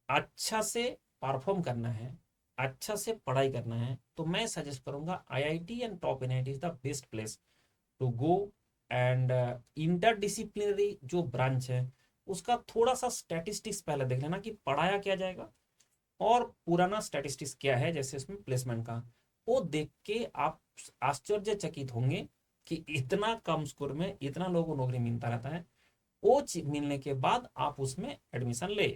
अच्छा से परफॉर्म करना है, अच्छा से पढ़ाई करना है, तो मैं सजेस्ट करूंगा IIT and top NIT is the best place to go. And interdisciplinary जो ब्रांच है, उसका थोड़ा सा स्टैटिस्टिक्स पहले देख लेना कि पढ़ाया क्या जाएगा, और पुराना स्टैटिस्टिक्स क्या है, जैसे इसमें प्लेसमेंट का, वो देख के आप आश्चर्यचकित होंगे कि इतना कम स्कोर में इतना लोगों को नौकरी मिलता रहता है। वो मिलने के बाद आप उसमें एडमिशन ले।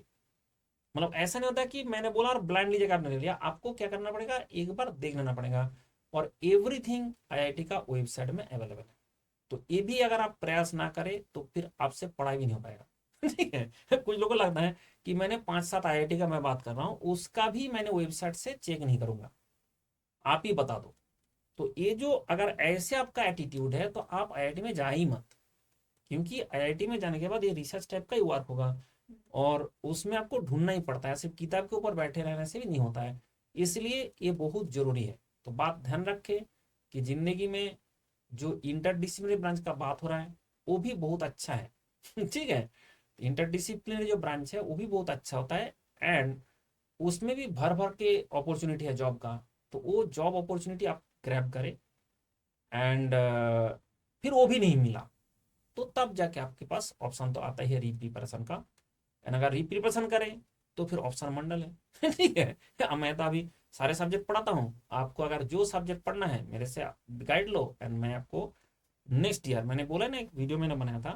मतलब ऐसा नहीं होता कि मैंने बोला और ब्लाइंडली जगह आपने ले लिया, आपको क्या करना पड़ेगा, एक बार देख लेना पड़ेगा। और एवरीथिंग आईआईटी का वेबसाइट में अवेलेबल है। तो ये भी अगर आप प्रयास ना करें तो फिर आपसे पढ़ाई भी नहीं हो पाएगा ठीक है, कुछ लोगों को लगता है कि मैंने 5-7 आईआईटी का मैं बात कर रहा हूँ, उसका भी मैंने वेबसाइट से चेक नहीं करूंगा, आप ही बता दो। तो ये जो अगर ऐसे आपका एटीट्यूड है, तो आप आईआईटी में जा ही मत। क्योंकि आईआईटी में जाने के बाद ये रिसर्च टाइप का ही वर्क होगा, और उसमें आपको ढूंढना ही पड़ता है, सिर्फ किताब के ऊपर बैठे रहने से भी नहीं होता है। इसलिए ये बहुत जरूरी है। तो बात ध्यान रखें कि जिंदगी में जो इंटरडिसिप्लिनरी ब्रांच का बात हो रहा है, वो भी बहुत अच्छा है ठीक है। इंटरडिसिप्लिनरी जो ब्रांच है वो भी बहुत अच्छा होता है, एंड उसमें भी भर भर के अपॉर्चुनिटी है जॉब का। तो वो जॉब अपॉर्चुनिटी आप ग्रैब करें, एंड फिर वो भी नहीं मिला तो तब जाके आपके पास ऑप्शन तो आता ही है री प्रिपरेशन का। एंड अगर री प्रिपरेशन करें तो फिर ऑप्शन मंडल है। ठीक है, अब मैं तो अभी सारे सब्जेक्ट पढ़ाता हूँ, आपको अगर जो सब्जेक्ट पढ़ना है मेरे से गाइड लो, एंड मैं आपको नेक्स्ट ईयर, मैंने बोला ना, एक वीडियो मैंने बनाया था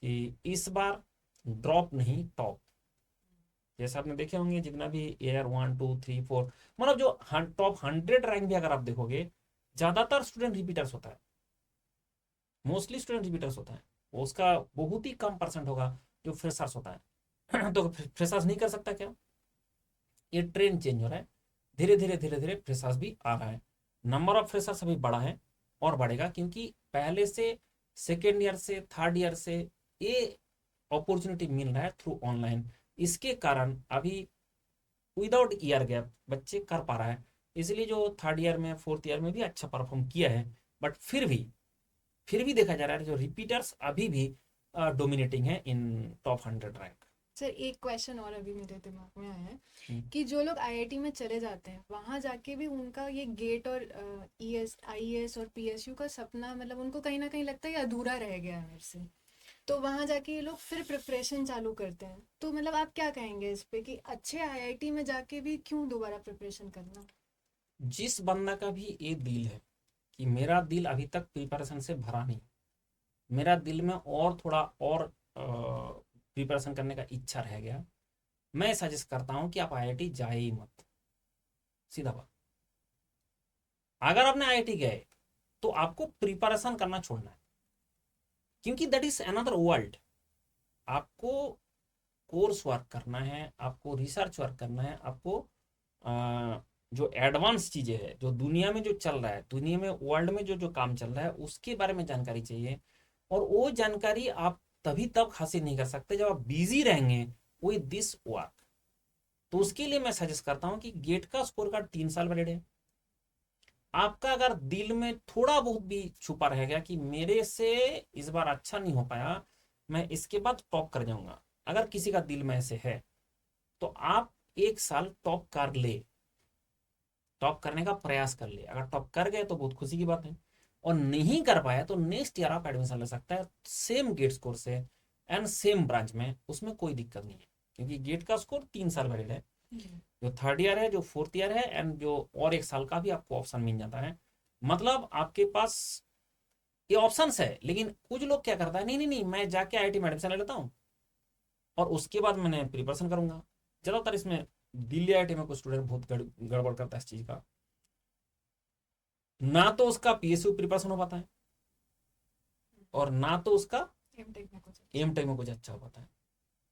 कि इस बार ड्रॉप नहीं टॉप। जैसे आपने देखे होंगे जितना भी एयर 1 2 3 4, मतलब जो टॉप 100 रैंक भी अगर आप देखोगे, ज्यादातर स्टूडेंट रिपीटर्स होता है, मोस्टली स्टूडेंट रिपीटर्स होता है। उसका बहुत ही कम परसेंट होगा जो फ्रेशर्स होता है। तो फ्रेशर्स नहीं कर सकता क्या? ये ट्रेंड चेंज हो रहा है, धीरे धीरे धीरे धीरे फ्रेशर्स भी आ रहा है। नंबर ऑफ फ्रेशर्स अभी बढ़ा है और बढ़ेगा, क्योंकि पहले से सेकेंड ईयर से थर्ड ईयर से ये अपॉर्चुनिटी मिल रहा है थ्रू ऑनलाइन। इसके कारण अभी विदाउट ईयर गैप बच्चे कर पा रहा है, इसलिए जो थर्ड ईयर में फोर्थ ईयर में भी अच्छा परफॉर्म किया है। बट फिर भी देखा जा रहा है जो रिपीटर्स अभी भी डोमिनेटिंग है इन टॉप 100 रैंक। सर एक क्वेश्चन और अभी मेरे दिमाग में आया है हम्म। कि जो लोग आईआईटी में चले जाते हैं वहां जाके भी उनका ये गेट और ईएस आईएएस और पीएसयू का सपना, मतलब उनको कहीं ना कहीं लगता है ये अधूरा रह गया है मेरे से। तो वहां जाके ये लोग फिर प्रिपरेशन चालू करते हैं। तो मतलब आप क्या कहेंगे इस पे कि अच्छे आईआईटी में जाके भी क्यों दोबारा प्रिपरेशन करना? जिस बंदा का भी ये दिल है कि मेरा दिल अभी तक प्रिपरेशन से भरा नहीं, मेरा दिल में और थोड़ा और प्रिपरेशन करने का इच्छा रह गया, मैं सजेस्ट करता हूं कि आप आईआईटी जाए ही मत, सीधा बात। अगर आपने आईआईटी गए तो आपको प्रिपरेशन करना छोड़ना है, क्योंकि दैट इज अनदर वर्ल्ड। आपको कोर्स वर्क करना है, आपको रिसर्च वर्क करना है, आपको जो एडवांस चीजें हैं, जो दुनिया में जो चल रहा है, दुनिया में वर्ल्ड में जो जो काम चल रहा है उसके बारे में जानकारी चाहिए। और वो जानकारी आप तभी तक हासिल नहीं कर सकते जब आप बिजी रहेंगे विद दिस वर्क। तो उसके लिए मैं सजेस्ट करता हूँ कि गेट का स्कोर कार्ड 3 साल वैलिड है। आपका अगर दिल में थोड़ा बहुत भी छुपा रह गया कि मेरे से इस बार अच्छा नहीं हो पाया, मैं इसके बाद टॉप कर जाऊंगा, अगर किसी का दिल में ऐसे है, तो आप 1 साल टॉप कर ले, टॉप करने का प्रयास कर ले। अगर टॉप कर गए तो बहुत खुशी की बात है, और नहीं कर पाया तो नेक्स्ट ईयर आप एडमिशन ले सकता है सेम गेट स्कोर से एंड सेम ब्रांच में, उसमें कोई दिक्कत नहीं है, क्योंकि गेट का स्कोर 3 साल वैलिड है। जो थर्ड ईयर है, जो फोर्थ ईयर है, एंड जो और 1 साल का भी आपको ऑप्शन मिल जाता है। मतलब आपके पास ये ऑप्शंस है। लेकिन कुछ लोग क्या करता है, नहीं नहीं नहीं मैं जाके आईआईटी में एडमिशन ले लेता हूँ और उसके बाद मैंने प्रिपरेशन करूंगा। ज्यादातर इसमें दिल्ली आईआईटी में कुछ स्टूडेंट बहुत गड़बड़ करता है इस चीज का, ना तो उसका पीएसयू प्रिपरेशन हो पाता है और ना तो उसका एमटेक में कुछ एम टेक में कुछ अच्छा हो पाता है।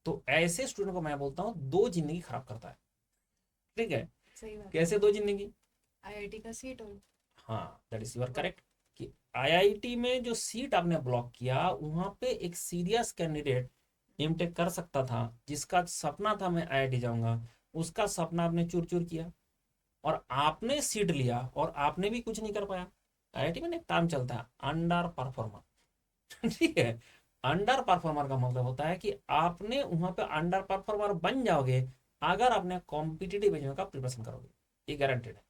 तो ऐसे स्टूडेंट को मैं बोलता हूँ दो जिंदगी खराब करता है। ठीक है, सही बात है। कैसे दो जिंदगी? आईआईटी का सीट और हाँ, दैट इज यूर करेक्ट, कि आईआईटी में जो सीट आपने ब्लॉक किया वहां पे एक सीरियस कैंडिडेट एमटेक कर सकता था, जिसका सपना था मैं आईआईटी जाऊंगा, उसका सपना आपने चूर चूर किया और आपने सीट लिया और आपने भी कुछ नहीं कर पाया। आईआईटी में एक टर्म चलता है अंडर परफॉर्मर। ठीक है, अंडर परफॉर्मर का मतलब होता है कि आपने वहां पे अंडर परफॉर्मर बन जाओगे अगर आपने कॉम्पिटिटिव एग्जाम का प्रिपरेशन करोगे, ये गारंटेड है।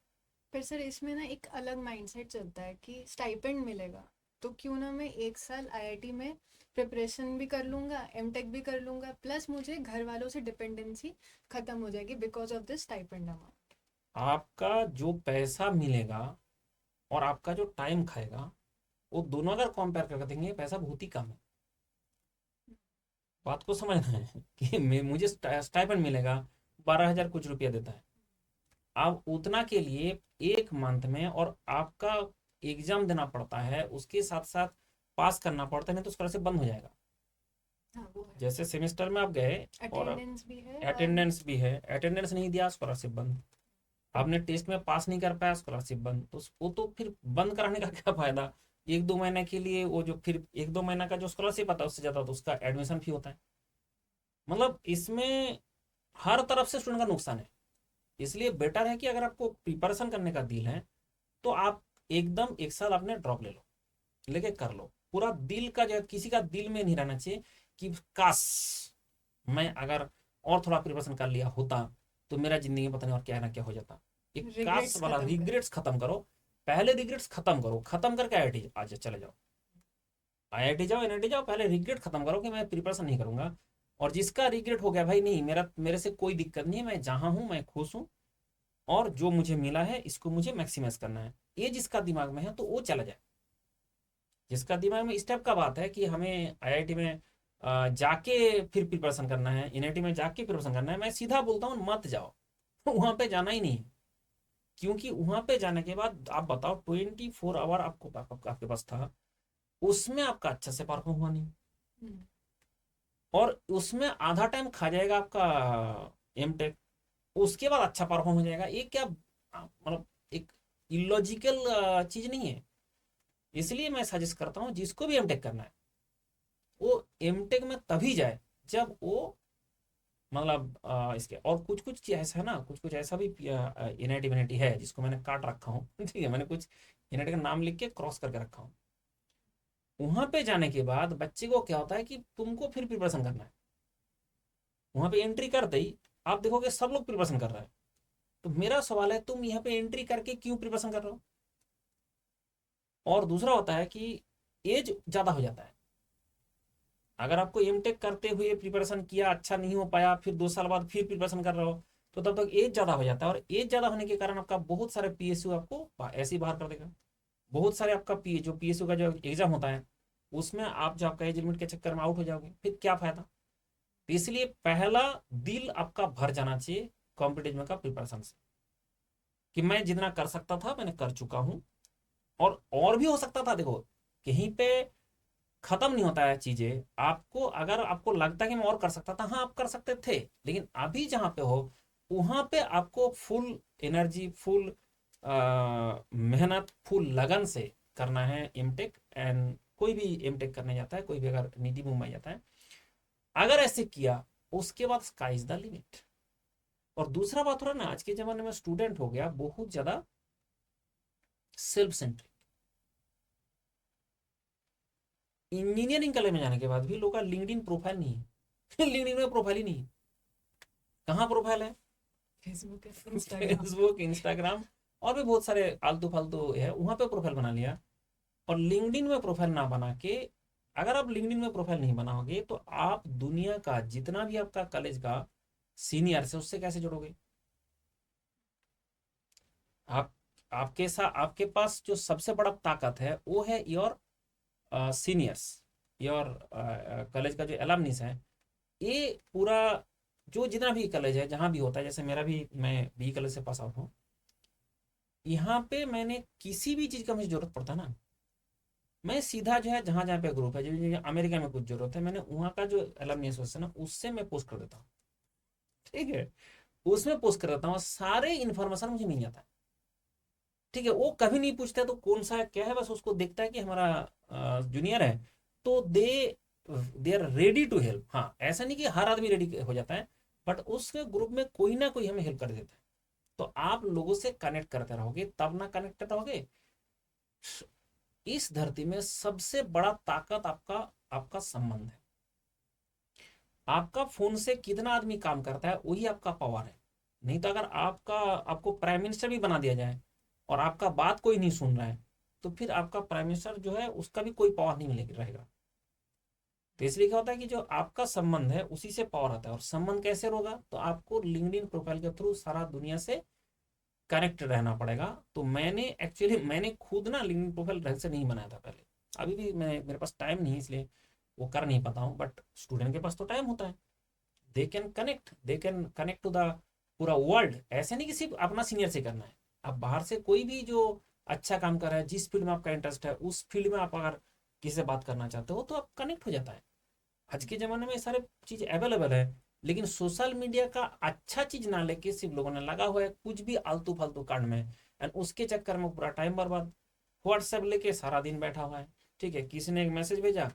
पर सर इसमें ना एक अलग माइंडसेट चलता है कि स्टाइपेंड मिलेगा, तो क्यों ना मैं एक साल आईआईटी में प्रिपरेशन भी कर लूंगा, एमटेक भी कर लूंगा, प्लस मुझे घर वालों से डिपेंडेंसी खत्म हो जाएगी because of this stipend amount. आपका जो पैसा मिलेगा और आपका जो टाइम खाएगा, वो दोनों अगर कंपेयर करके देंगे पैसा बहुत ही कम है। बात को समझना है कि मुझे स्टाइपेंड मिलेगा 12,000 कुछ रुपया देता है, आप उतना के लिए एक मंथ में, और आपका एग्जाम देना पड़ता है उसके साथ साथ पास करना पड़ता है, नहीं तो स्कॉलरशिप बंद हो जाएगा। हाँ वो है। जैसे सेमेस्टर में आप गए और अटेंडेंस भी है और अटेंडेंस भी है, अटेंडेंस नहीं दिया स्कॉलरशिप बंद, आपने टेस्ट में पास नहीं कर पाया स्कॉलरशिप बंद, तो वो तो फिर बंद कराने का क्या फायदा? 1 2 महीने के लिए वो जो फिर 1 2 महीना का जो स्कॉलरशिप आता है उससे ज्यादा तो उसका एडमिशन फी होता है। मतलब इसमें हर तरफ से स्टूडेंट का नुकसान है। इसलिए बेटर है कि अगर आपको प्रिपरेशन करने का दिल है तो आप एकदम 1 साल अपने ड्रॉप ले लो, लेके कर लो। पूरा दिल का जो किसी का दिल में नहीं रहना चाहिए कि काश मैं अगर और थोड़ा प्रिपरेशन कर लिया होता तो मेरा जिंदगी में पता नहीं और क्या ना क्या हो जाता। एक काश रिग्रेट्स वाला खत्म करो। रिग्रेट्स खत्म करो। पहले रिग्रेट्स खत्म करो, खत्म करके आईआईटी आज चले जाओ, आईआईटी जाओ, एनआईटी जाओ, पहले रिग्रेट खत्म करो कि मैं प्रिपरेशन नहीं करूंगा। और जिसका रिग्रेट हो गया भाई नहीं मेरे से कोई दिक्कत नहीं है, मैं जहां हूं मैं खुश हूं और जो मुझे मिला है इसको मुझे मैक्सिमाइज करना है, ये जिसका दिमाग में है तो वो चला जाए। जिसका दिमाग में इस टाइप का बात है कि हमें आईआईटी में जाके फिर प्रिपरेशन करना है, एनआईटी में जाके प्रिपरेशन करना है, मैं सीधा बोलता हूँ मत जाओ। वहां पे जाना ही नहीं है। क्योंकि वहां पे जाने के बाद आप बताओ 24 आवर आपके पास था, उसमें आपका अच्छा से परफॉर्म हुआ नहीं, हम्म, और उसमें आधा टाइम खा जाएगा आपका एम टेक, उसके बाद अच्छा परफॉर्म हो जाएगा। ये क्या मतलब एक इलॉजिकल चीज नहीं है। इसलिए मैं सजेस्ट करता हूँ जिसको भी एम टेक करना है वो एम टेक में तभी जाए जब वो मतलब इसके और कुछ कुछ ऐसा है ना, कुछ कुछ ऐसा भी एनआईटी वेनाइटी है जिसको मैंने काट रखा हूँ ठीक है, मैंने कुछ एनआईटी का नाम लिख के क्रॉस करके रखा हूँ। वहां पे जाने के बाद बच्चे को क्या होता है कि तुमको फिर प्रिपरेशन करना है। वहां पे एंट्री करते ही आप देखोगे सब लोग प्रिपरेशन कर रहे हैं। तो मेरा सवाल है तुम यहाँ पे एंट्री करके क्यों प्रिपरेशन कर रहे हो। और दूसरा होता है कि एज ज्यादा हो जाता है। अगर आपको एमटेक करते हुए प्रिपरेशन किया, अच्छा नहीं हो पाया, फिर 2 साल बाद फिर प्रिपरेशन कर रहे हो, तो तब तक एज ज्यादा हो जाता है। और एज ज्यादा होने के कारण आपका बहुत सारे पीएसयू आपको ऐसे ही बाहर कर देगा। बहुत सारे आपका जो पीएसयू का जो एग्जाम होता है उसमें आप जो आपका एज लिमिट के चक्कर में आउट हो जाओगे, फिर क्या फायदा। तो इसलिए पहला दिल आपका भर जाना चाहिए कॉम्पिटिटिव का प्रिपरेशन से, कि मैं जितना कर सकता था मैंने कर चुका हूं, और भी हो सकता था। देखो कहीं पे खत्म नहीं होता है चीजें। आपको अगर आपको लगता है कि मैं और कर सकता था, हाँ आप कर सकते थे, लेकिन अभी जहां पे हो वहां पे आपको फुल एनर्जी, फुल मेहनत, फुल लगन से करना है एमटेक। एंड कोई भी एमटेक करने जाता है, कोई भी अगर नीति मुंबई जाता है, अगर ऐसे किया उसके बाद स्काई इज द लिमिट। और दूसरा बात हो रहा है ना, आज के जमाने में स्टूडेंट हो गया बहुत ज्यादा सेल्फ सेंट्रिक। इंजीनियरिंग कॉलेज में जाने के बाद भी लोग का लिंक्डइन प्रोफाइल नहीं है लिंक्डइन में प्रोफाइल ही नहीं है। कहाँ प्रोफाइल है फेसबुक इंस्टाग्राम। फेसबुक, इंस्टाग्राम, और भी बहुत सारे आलतू फालतू है, वहां पे प्रोफाइल बना लिया। और लिंक्डइन में प्रोफाइल ना बना के, अगर आप लिंक्डइन में प्रोफाइल नहीं बनाओगे तो आप दुनिया का जितना भी आपका कॉलेज का सीनियर है उससे कैसे जुड़ोगे। आप आपके साथ आपके पास जो सबसे बड़ा ताकत है वो है योर सीनियर्स, योर कॉलेज का जो एलमनिस है। ये पूरा जो जितना भी कॉलेज है जहाँ भी होता है, जैसे मेरा भी, मैं बी कॉलेज से पास आउट हूँ, यहाँ पे मैंने किसी भी चीज़ का मुझे जरूरत पड़ता है ना, मैं सीधा जो है जहाँ जहाँ पे ग्रुप है, जो अमेरिका में कुछ जरूरत है, मैंने वहाँ का जो एलमनी एसोसिएशन है उससे मैं पोस्ट कर देता हूँ। ठीक है, उसमें पोस्ट कर देता हूँ, सारे इन्फॉर्मेशन मुझे मिल जाता है। ठीक है, वो कभी नहीं पूछता तो कौन सा है क्या है, बस उसको देखता है कि हमारा जूनियर है, तो they are ready to help. हाँ ऐसा नहीं कि हर आदमी रेडी हो जाता है, बट उस ग्रुप में कोई ना कोई हमें हेल्प कर देता है। तो आप लोगों से कनेक्ट करते रहोगे तब ना कनेक्टेड रहोगे। इस धरती में सबसे बड़ा ताकत आपका आपका संबंध है। आपका फोन से कितना आदमी काम करता है वही आपका पावर है। नहीं तो अगर आपको प्राइम मिनिस्टर भी बना दिया जाए और आपका बात कोई नहीं सुन रहा है, तो फिर आपका प्राइम मिनिस्टर जो है उसका भी कोई पावर नहीं मिलेगी रहेगा। तो इसलिए क्या होता है कि जो आपका संबंध है उसी से पावर आता है। और संबंध कैसे होगा, तो आपको लिंक्डइन प्रोफाइल के थ्रू सारा दुनिया से कनेक्ट रहना पड़ेगा। तो मैंने खुद ना लिंक्डइन प्रोफाइल ढंग से नहीं बनाया था पहले। अभी भी मेरे पास टाइम नहीं है इसलिए वो कर नहीं पाता हूँ, बट स्टूडेंट के पास तो टाइम होता है। They can connect to the पूरा वर्ल्ड। ऐसे नहीं कि सिर्फ अपना सीनियर से करना है, आप बाहर से कोई भी जो अच्छा काम कर रहा है, जिस फील्ड में आपका इंटरेस्ट है उस फील्ड में आप अगर किसी से बात करना चाहते हो तो आप कनेक्ट हो जाता है। आज के ज़माने में ये सारे चीज़ अवेलेबल है। लेकिन सोशल मीडिया का अच्छा चीज़ ना लेके सिर्फ लोगों ने लगा हुआ है कुछ भी आलतू फालतू कांड में, एंड उसके चक्कर में पूरा टाइम बर्बाद। व्हाट्सएप लेके सारा दिन बैठा हुआ है। ठीक है, किसी ने एक मैसेज भेजा,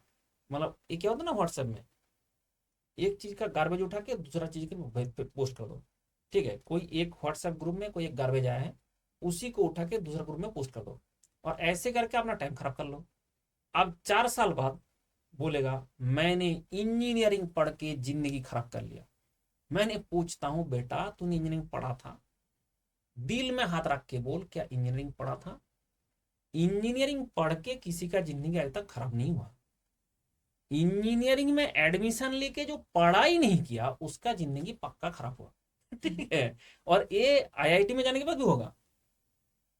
मतलब ये क्या होता है ना, व्हाट्सएप में एक चीज़ का गार्बेज उठा के दूसरा चीज़ के पोस्ट कर दो। ठीक है, कोई एक व्हाट्सएप ग्रुप में कोई एक गार्बेज आया है, उसी को उठा के दूसरा ग्रुप में पोस्ट कर दो, और ऐसे करके अपना टाइम खराब कर लो। अब 4 साल बाद बोलेगा मैंने इंजीनियरिंग पढ़ के जिंदगी खराब कर लिया। मैंने पूछता हूं बेटा तूने इंजीनियरिंग पढ़ा था? दिल में हाथ रख के बोल, क्या इंजीनियरिंग पढ़ा था? इंजीनियरिंग पढ़ के किसी का जिंदगी आज तक खराब नहीं हुआ। इंजीनियरिंग में एडमिशन लेके जो पढ़ाई नहीं किया उसका जिंदगी पक्का खराब हुआ। ठीक है। और ये आईआईटी में जाने के बाद भी होगा।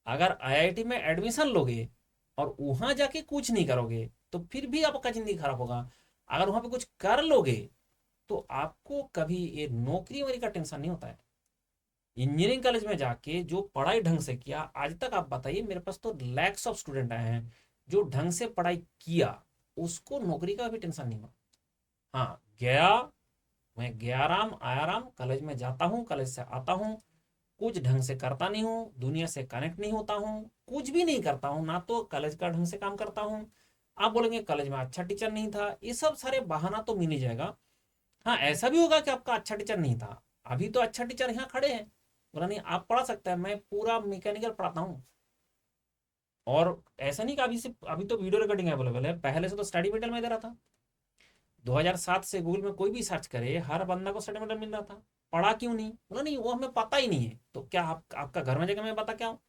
अगर आईआईटी में एडमिशन लोगे और वहां जाके कुछ नहीं करोगे तो फिर भी आपका जिंदगी खराब होगा। अगर वहां पे कुछ कर लोगे तो आपको कभी ये नौकरी वोकरी का टेंशन नहीं होता है। इंजीनियरिंग कॉलेज में जाके जो पढ़ाई ढंग से किया, आज तक आप बताइए, मेरे पास तो लैक्स ऑफ स्टूडेंट आए हैं जो ढंग से पढ़ाई किया, उसको नौकरी का भी टेंशन नहीं हुआ। हाँ गया, मैं गया राम आया राम, कॉलेज में जाता हूँ, कॉलेज से आता हूँ, कुछ ढंग से करता नहीं हूँ, दुनिया से कनेक्ट नहीं होता हूँ, कुछ भी नहीं करता हूँ, ना तो कॉलेज का ढंग से काम करता हूँ। आप बोलेंगे कॉलेज में अच्छा टीचर नहीं था, ये सब सारे बहाना तो मिल ही जाएगा। हाँ ऐसा भी होगा कि आपका अच्छा टीचर नहीं था, अभी तो अच्छा टीचर यहाँ खड़े हैं, बोला नहीं आप पढ़ा सकते हैं, मैं पूरा मैकेनिकल पढ़ाता हूँ। और ऐसा नहीं कि अभी से, अभी तो वीडियो रिकॉर्डिंग अवेलेबल है, पहले से तो स्टडी मटेरियल में दे रहा था। 2007 से गूगल में कोई भी सर्च करे, हर बंदा को स्टडी मटेरियल मिल रहा था। पढ़ा क्यों नहीं? बोला नहीं वो हमें पता ही नहीं है। तो क्या आपका घर में जाकर मैं बता क्या हूँ?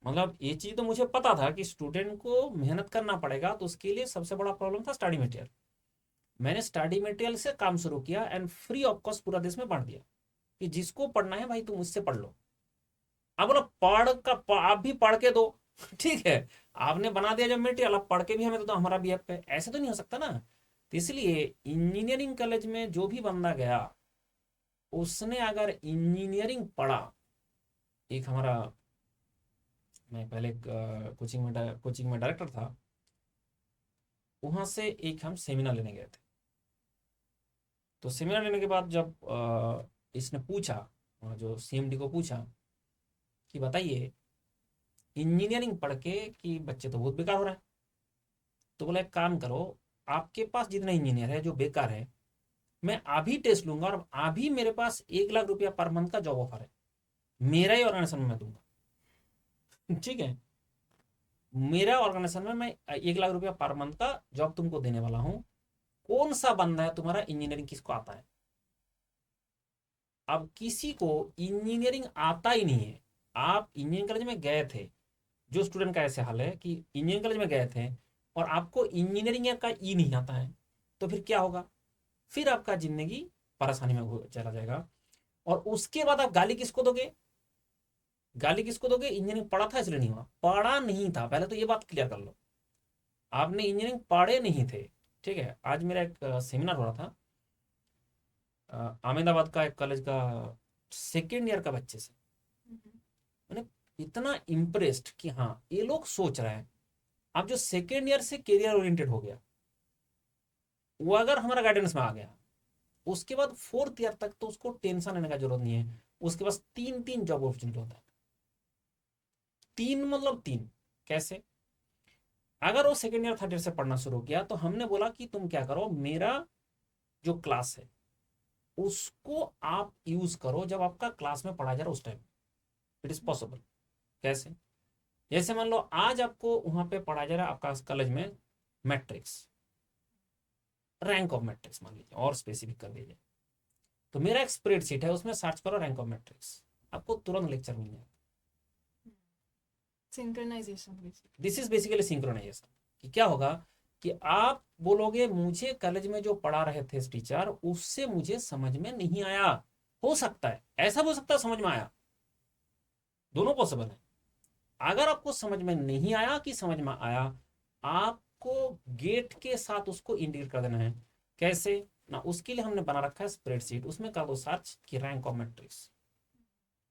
मतलब ये चीज तो मुझे पता था कि स्टूडेंट को मेहनत करना पड़ेगा, तो उसके लिए सबसे बड़ा प्रॉब्लम था स्टडी मटेरियल। मैंने स्टडी मटेरियल से काम शुरू किया एंड फ्री ऑफ कॉस्ट पूरा देश में बांट दिया कि जिसको पढ़ना है भाई तुम मुझसे पढ़ लो। अब बोला आप भी पढ़ के दो। ठीक है, आपने बना दिया जब मटेरियल, आप पढ़ के भी हमें तो हमारा भी है, ऐसे तो नहीं हो सकता ना। तो इसलिए इंजीनियरिंग कॉलेज में जो भी बंदा गया, उसने अगर इंजीनियरिंग पढ़ा, एक हमारा, मैं पहले कोचिंग में डायरेक्टर था, वहां से एक हम सेमिनार लेने गए थे। तो सेमिनार लेने के बाद जब इसने पूछा, जो सीएमडी को पूछा कि बताइए इंजीनियरिंग पढ़ के कि बच्चे तो बहुत बेकार हो रहा है। तो बोला एक काम करो, आपके पास जितने इंजीनियर है जो बेकार है, मैं अभी टेस्ट लूंगा और अभी मेरे पास 1 लाख रुपया पर मंथ का जॉब ऑफर है, मेरा ही ऑर्गेनाइजेशन में मैं दूंगा। ठीक है, मेरा ऑर्गेनाइजेशन में मैं 1 लाख रुपया पर मंथ का जॉब तुमको देने वाला हूँ। कौन सा बंदा है तुम्हारा इंजीनियरिंग किसको आता है? अब किसी को इंजीनियरिंग आता ही नहीं है। आप इंजीनियरिंग कॉलेज में गए थे, जो स्टूडेंट का ऐसे हाल है कि इंजीनियरिंग कॉलेज में गए थे और आपको इंजीनियरिंग का ई नहीं आता है, तो फिर क्या होगा? फिर आपका जिंदगी परेशानी में चला जाएगा। और उसके बाद आप गाली किसको दोगे? गाली किसको दोगे? इंजीनियरिंग पढ़ा था इसलिए नहीं हुआ, पढ़ा नहीं था, पहले तो ये बात क्लियर कर लो। आपने इंजीनियरिंग पढ़े नहीं थे। ठीक है, आज मेरा एक सेमिनार हो रहा था अहमदाबाद का एक कॉलेज का सेकेंड ईयर का बच्चे से। मैंने इतना इम्प्रेस्ड कि हाँ ये लोग सोच रहे हैं। अब जो सेकेंड ईयर से करियर ओरिएंटेड हो गया, वो अगर हमारा गाइडेंस में आ गया, उसके बाद फोर्थ ईयर तक तो उसको टेंशन लेने का जरूरत नहीं है। उसके पास 3 जॉब अपॉर्चुनिटी होता है। 3 मतलब 3 कैसे? अगर वो सेकेंड ईयर थर्ड ईयर से पढ़ना शुरू किया, तो हमने बोला कि तुम क्या करो, मेरा जो क्लास है उसको आप यूज करो जब आपका क्लास में पढ़ा जा रहा है उस टाइम। It is possible. कैसे? जैसे मान लो आज आपको वहां पे पढ़ा जा रहा है आपका कॉलेज में मैट्रिक्स, रैंक ऑफ मैट्रिक्स मान लीजिए, और स्पेसिफिक कर दीजिए। तो मेरा एक स्प्रेडशीट है, उसमें सर्च करो रैंक ऑफ मैट्रिक्स, आपको तुरंत लेक्चर मिल जाएगा। Synchronisation. This is basically synchronisation. कि क्या होगा कि आप बोलोगे मुझे कॉलेज में जो पढ़ा रहे थे टीचर, उससे मुझे समझ में नहीं आया। हो सकता है ऐसा, हो सकता है समझ में आया, दोनों पॉसिबल है। अगर आपको समझ में नहीं आया कि समझ में आया, आपको गेट के साथ उसको इंडिकेट कर देना है। कैसे ना? उसके लिए हमने बना रखा है स्प्रेडशीट, उसमें कर दो सर्च कि रैंक ऑफ मैट्रिक्स,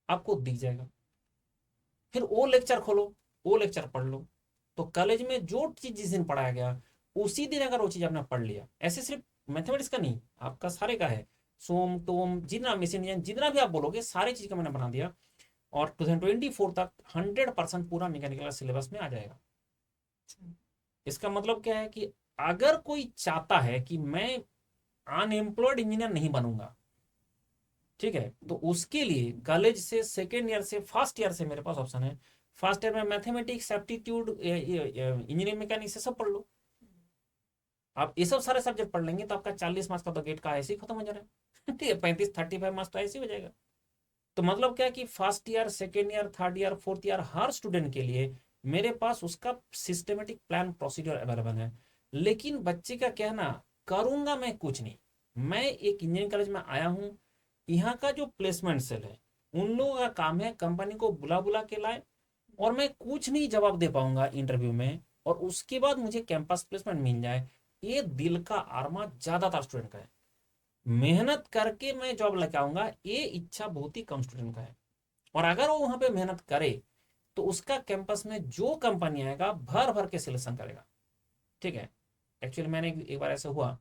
आपको दिख जाएगा। फिर वो लेक्चर खोलो, वो लेक्चर पढ़ लो। तो कॉलेज में जो चीज जिस दिन पढ़ाया गया, उसी दिन अगर वो चीज आपने पढ़ लिया, ऐसे सिर्फ मैथमेटिक्स का नहीं, आपका सारे का है, सोम टोम जितना मिशन जितना भी आप बोलोगे, सारी चीज का मैंने बना दिया। और 2024 तक 100% पूरा मैकेनिकल सिलेबस में आ जाएगा। इसका मतलब क्या है कि अगर कोई चाहता है कि मैं अनएम्प्लॉयड इंजीनियर नहीं बनूंगा, ठीक है, तो उसके लिए कॉलेज से सेकेंड ईयर से फर्स्ट ईयर से मेरे पास ऑप्शन है। फर्स्ट ईयर में मैथमेटिक्स एप्टीट्यूड इंजीनियरिंग मैकेनिक्स से सब पढ़ लो। आप ये सब सारे सब्जेक्ट पढ़ लेंगे तो आपका 40 मार्क्स का तो गेट का ऐसे ही खत्म हो जा रहा है। ठीक है, 35-35 मार्क्स तो ऐसे ही हो जाएगा। तो मतलब क्या कि first year, second year, third year, fourth year हर स्टूडेंट के लिए मेरे पास उसका सिस्टमेटिक प्लान प्रोसीजर अवेलेबल है। लेकिन बच्चे का कहना, करूंगा मैं कुछ नहीं। मैं एक इंजीनियरिंग कॉलेज में आया हूँ, यहाँ का जो प्लेसमेंट सेल है उन लोगों का काम है कंपनी को बुला बुला के लाए, और मैं कुछ नहीं जवाब दे पाऊंगा इंटरव्यू में, और उसके बाद मुझे कैंपस प्लेसमेंट मिल जाए। ये दिल का आरमा ज्यादातर स्टूडेंट का है। मेहनत करके मैं जॉब लेके आऊंगा, ये इच्छा बहुत ही कम स्टूडेंट का है। और अगर वो वहां पे मेहनत करे तो उसका कैंपस में जो कंपनी आएगा भर भर के सिलेक्शन करेगा। ठीक है, एक्चुअली मैंने एक बार ऐसे हुआ,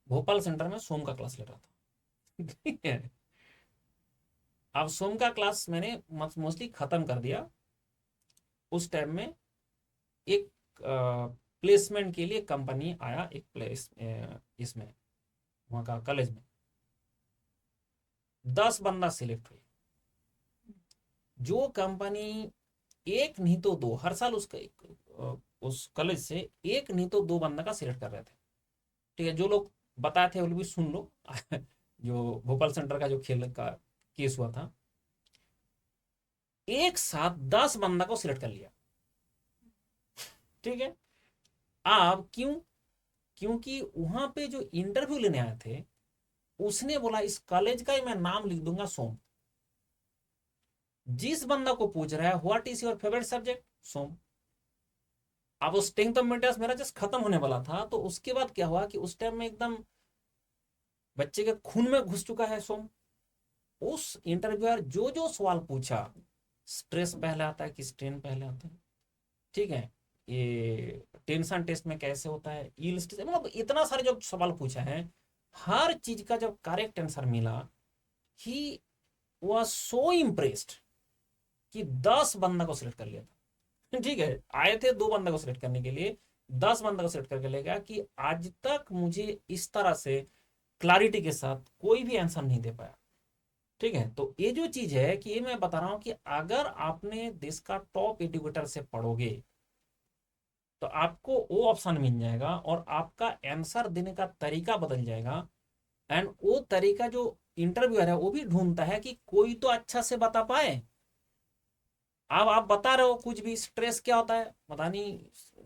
भोपाल सेंटर में सोम का क्लास ले रहा था। ठीक है, अब सोम का क्लास मैंने मोस्टली खत्म कर दिया। उस टाइम में एक प्लेसमेंट के लिए कंपनी आया, एक प्लेस इसमें वहाँ का कॉलेज में 10 बंदा सिलेक्ट हुए। जो कंपनी एक नहीं तो दो, हर साल उस कॉलेज से एक नहीं तो दो बंदा का सिलेक्ट कर रहे थे। ठीक है, जो लोग बताए थे वो लोग भी सुन लो। जो भोपाल सेंटर का जो खेल का केस हुआ था, एक साथ 10 बंदा को सिलेक्ट कर लिया। ठीक है, अब क्यों? क्योंकि वहां पे जो इंटरव्यू लेने आए थे उसने बोला इस कॉलेज का ही मैं नाम लिख दूंगा सोम। जिस बंदा को पूछ रहा है what is your favourite subject, सोम। अब उस टाइम तो मेरा जस्ट खत्म होने वाला था, तो उसके बाद क्या हुआ कि उस टाइम में एकदम बच्चे के खून में घुस चुका है सोम। उस इंटरव्यूअर जो जो सवाल पूछा, स्ट्रेस पहले आता है कि स्ट्रेन पहले आता है, ठीक है, ये टेंशन टेस्ट में कैसे होता है, ईल स्ट्रेस, मतलब इतना सारे जो सवाल पूछा है, हर चीज का जब करेक्ट आंसर मिला, ही वाज सो इम्प्रेस्ड कि 10 बंदा को सिलेक्ट कर लिया था। ठीक है, आए थे 2 बंदा को सिलेक्ट करने के लिए, 10 बंदा को सिलेक्ट करके ले गया कि आज तक मुझे इस तरह से क्लैरिटी के साथ कोई भी आंसर नहीं दे पाया। ठीक है, तो ये जो चीज है कि ये मैं बता रहा हूं कि अगर आपने देश का टॉप एजुकेटर से पढ़ोगे तो आपको वो ऑप्शन मिल जाएगा और आपका आंसर देने का तरीका बदल जाएगा। एंड वो तरीका जो इंटरव्यूअर है वो भी ढूंढता है कि कोई तो अच्छा से बता पाए। अब आप बता रहे हो कुछ भी, स्ट्रेस क्या होता है पता नहीं,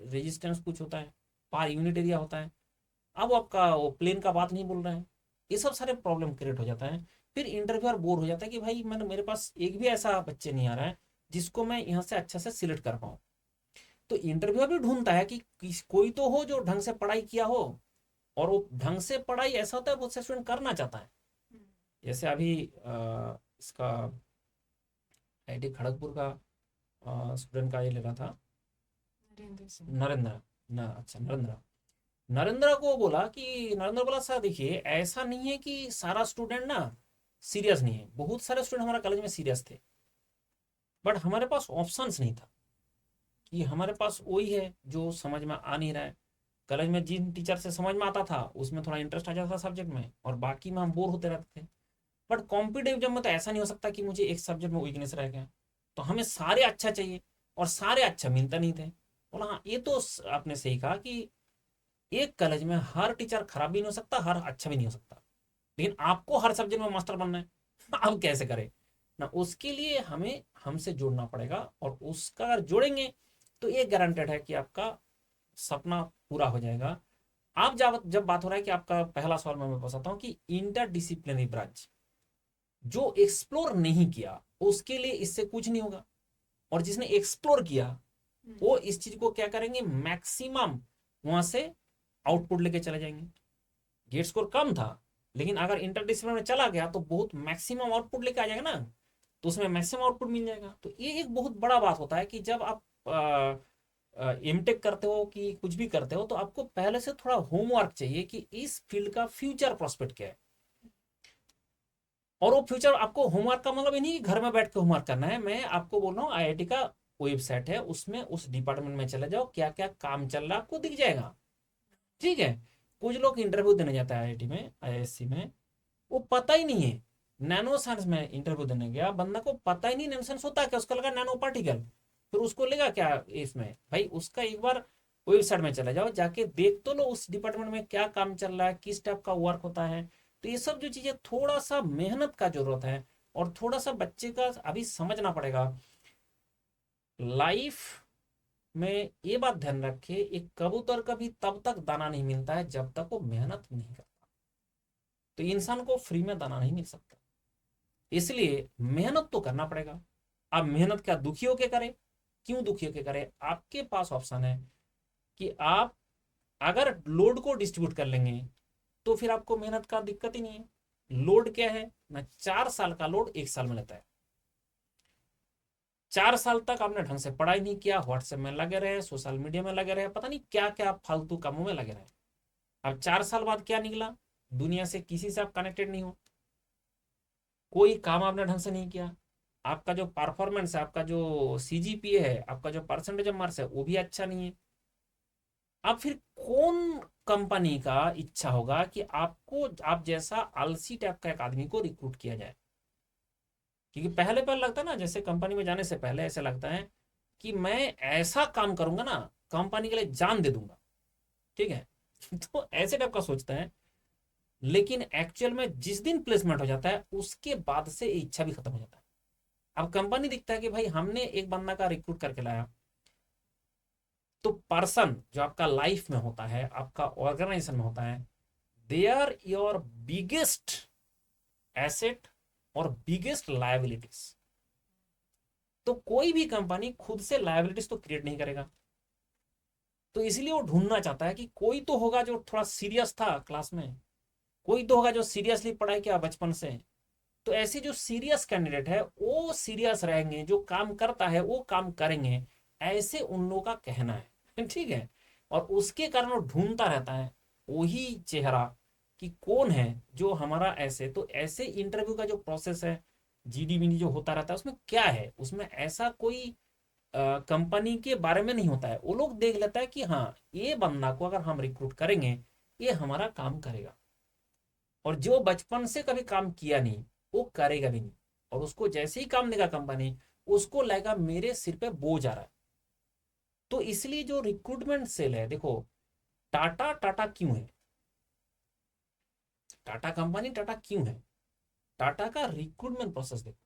रेजिस्टेंस कुछ होता है, पार यूनिट एरिया होता है, अब आपका वो प्लेन का बात नहीं बोल रहे हैं, ये सब सारे प्रॉब्लम क्रिएट हो जाता है। फिर इंटरव्यूअर बोर हो जाता है कि भाई मैंने, मेरे पास एक भी ऐसा बच्चे नहीं आ रहा है जिसको मैं यहाँ से अच्छा से सिलेक्ट कर पाऊँ। तो इंटरव्यूअर भी ढूंढता है कि कोई तो हो जो ढंग से पढ़ाई किया हो, और वो ढंग से पढ़ाई ऐसा होता है बहुत से स्टूडेंट करना चाहता है। जैसे अभी इसका आईटी खड़गपुर का स्टूडेंट का ये ले रहा था, नरेंद्र सिंह। नरेंद्र, ना अच्छा नरेंद्र, नरेंद्र को बोला कि, नरेंद्र बोला सर देखिए ऐसा नहीं है कि सारा स्टूडेंट ना सीरियस नहीं है, बहुत सारे स्टूडेंट हमारे कॉलेज में सीरियस थे, बट हमारे पास ऑप्शंस नहीं था कि हमारे पास वही है जो समझ में आ नहीं रहा है। कॉलेज में जिन टीचर से समझ में आता था उसमें थोड़ा इंटरेस्ट आ जाता था सब्जेक्ट में, और बाकी में हम बोर होते रहते थे। बट कॉम्पिटेटिव एग्जाम में तो ऐसा नहीं हो सकता कि मुझे एक सब्जेक्ट में वीकनेस रह गया, तो हमें सारे अच्छा चाहिए, और सारे अच्छा मिलता नहीं थे। बोला हाँ ये तो आपने सही कहा कि एक कॉलेज में हर टीचर खराब भी नहीं हो सकता, हर अच्छा भी नहीं हो सकता, लेकिन आपको हर सब्जेक्ट में मास्टर बनना है। अब कैसे करें ना, उसके लिए हमें हमसे जुड़ना पड़ेगा, और उसका अगर जोड़ेंगे तो ये गारंटेड है कि आपका सपना पूरा हो जाएगा। आप जब जब बात हो रहा है कि आपका पहला सवाल मैं बताता हूँ कि इंटर डिसिप्लिनरी ब्रांच जो एक्सप्लोर नहीं किया उसके लिए इससे कुछ नहीं होगा, और जिसने एक्सप्लोर किया वो इस चीज को क्या करेंगे, मैक्सिमम वहां से आउटपुट लेके चले जाएंगे। गेट स्कोर कम था, लेकिन अगर इंटरडिसिप्लिन में चला गया तो बहुत मैक्सिमम आउटपुट लेके आ जाएगा ना, तो उसमें मैक्सिमम आउटपुट मिल जाएगा। तो ये एक बहुत बड़ा बात होता है कि जब आप एमटेक करते हो कि कुछ भी करते हो तो आपको पहले से थोड़ा होमवर्क चाहिए कि इस फील्ड का फ्यूचर प्रोस्पेक्ट क्या है। और वो फ्यूचर आपको, होमवर्क का मतलब ये नहीं कि घर में बैठ के होमवर्क करना है, मैं आपको बोल रहा हूँ आईआईटी का वेबसाइट है, उसमें उस डिपार्टमेंट में चले जाओ, क्या क्या काम चल रहा है आपको दिख जाएगा। ठीक है, कुछ लोग इंटरव्यू देने जाता है आईआईटी में, आईआईएससी में, वो पता ही नहीं है। नैनो साइंस में इंटरव्यू देने गया बंदा को पता ही नहीं नैनो साइंस होता है क्या, उसका लगा नैनो पार्टिकल, फिर उसको लेगा क्या इसमें, भाई उसका एक बार वेबसाइट में चले जाओ, जाके देख तो लो उस डिपार्टमेंट में क्या काम चल रहा है, किस टाइप का वर्क होता है। तो ये सब जो चीजें थोड़ा सा मेहनत का जरूरत है, और थोड़ा सा बच्चे का अभी समझना पड़ेगा। लाइफ में ये बात ध्यान रखे, एक कबूतर का भी तब तक दाना नहीं मिलता है जब तक वो मेहनत नहीं करता। तो इंसान को फ्री में दाना नहीं मिल सकता, इसलिए मेहनत तो करना पड़ेगा। आप मेहनत क्या दुखी होके करें? क्यों दुखी होके करें? आपके पास ऑप्शन है कि आप अगर लोड को डिस्ट्रीब्यूट कर लेंगे तो फिर आपको मेहनत का दिक्कत ही नहीं है। लोड क्या है ना, 4 साल का लोड 1 साल में लेता है। 4 साल तक आपने ढंग से पढ़ाई नहीं किया, व्हाट्सएप में लगे रहे, सोशल मीडिया में लगे रहे, पता नहीं क्या क्या फालतू कामों में लगे रहे। अब 4 साल बाद क्या निकला? दुनिया से किसी से आप कनेक्टेड नहीं हो, कोई काम आपने ढंग से नहीं किया, आपका जो परफॉर्मेंस है, आपका जो सीजीपीए है, आपका जो परसेंटेज ऑफ मार्क्स है, वो भी अच्छा नहीं है। अब फिर कौन कंपनी का इच्छा होगा कि आपको, आप जैसा आलसी टाइप का एक आदमी को रिक्रूट किया जाए? क्योंकि पहले पहले लगता है ना, जैसे कंपनी में जाने से पहले ऐसे लगता है कि मैं ऐसा काम करूंगा ना, कंपनी के लिए जान दे दूंगा, ठीक है। तो ऐसे टाइप का सोचता है, लेकिन एक्चुअल में जिस दिन प्लेसमेंट हो जाता है उसके बाद से ये इच्छा भी खत्म हो जाता है। अब कंपनी दिखता है कि भाई हमने एक बंदा का रिक्रूट करके लाया, तो पर्सन जो आपका लाइफ में होता है, आपका ऑर्गेनाइजेशन में होता है, they are your biggest asset और बिगेस्ट लायबिलिटीज। तो कोई भी कंपनी खुद से लायबिलिटीज तो क्रिएट नहीं करेगा, तो इसलिए वो ढूंढना चाहता है कि कोई तो होगा जो थोड़ा सीरियस था क्लास में, कोई तो होगा जो सीरियसली पढ़ाई किया बचपन से। तो ऐसे जो सीरियस कैंडिडेट है वो सीरियस रहेंगे, जो काम करता है वो काम करेंगे, ऐसे उन लोगों का कहना है। ठीक है। और उसके कारण वो ढूंढता रहता है वही चेहरा कि कौन है जो हमारा ऐसे, तो ऐसे इंटरव्यू का जो प्रोसेस है, जीडी वीडी जो होता रहता है, उसमें क्या है, उसमें ऐसा कोई कंपनी के बारे में नहीं होता है। वो लोग देख लेता है कि हाँ, ये बंदा को अगर हम रिक्रूट करेंगे ये हमारा काम करेगा, और जो बचपन से कभी काम किया नहीं वो करेगा भी नहीं, और उसको जैसे ही काम देगा कंपनी, उसको लगेगा मेरे सिर पे बोझ आ रहा है। तो इसलिए जो रिक्रूटमेंट सेल है, देखो टाटा, टाटा क्यों है? टाटा कंपनी टाटा क्यों है? टाटा का रिक्रूटमेंट प्रोसेस देखो,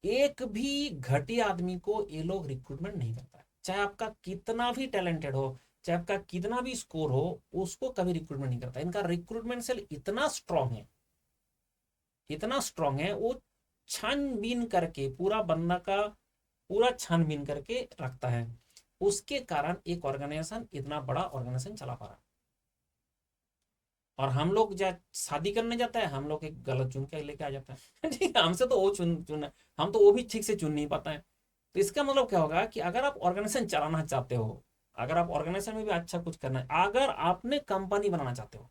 एक भी घटिया आदमी को ये लोग रिक्रूटमेंट नहीं करता है। चाहे आपका कितना भी टैलेंटेड हो, चाहे आपका कितना भी स्कोर हो, उसको कभी रिक्रूटमेंट नहीं करता। इनका रिक्रूटमेंट सेल इतना स्ट्रांग है, इतना स्ट्रांग है, वो छानबीन करके पूरा बंदा का पूरा छानबीन करके रखता है। उसके कारण एक ऑर्गेनाइजेशन इतना बड़ा ऑर्गेनाइजेशन चला पा रहा है। और हम लोग जब शादी करने जाता है, हम लोग एक गलत चुन के लेके आ जाता है। ठीक है, हमसे तो वो चुन हम तो वो भी ठीक से चुन नहीं पाता है। तो इसका मतलब क्या होगा कि अगर आप ऑर्गेनाइजेशन चलाना चाहते हो, अगर आप ऑर्गेनाइजेशन में भी अच्छा कुछ करना है, अगर आपने कंपनी बनाना चाहते हो,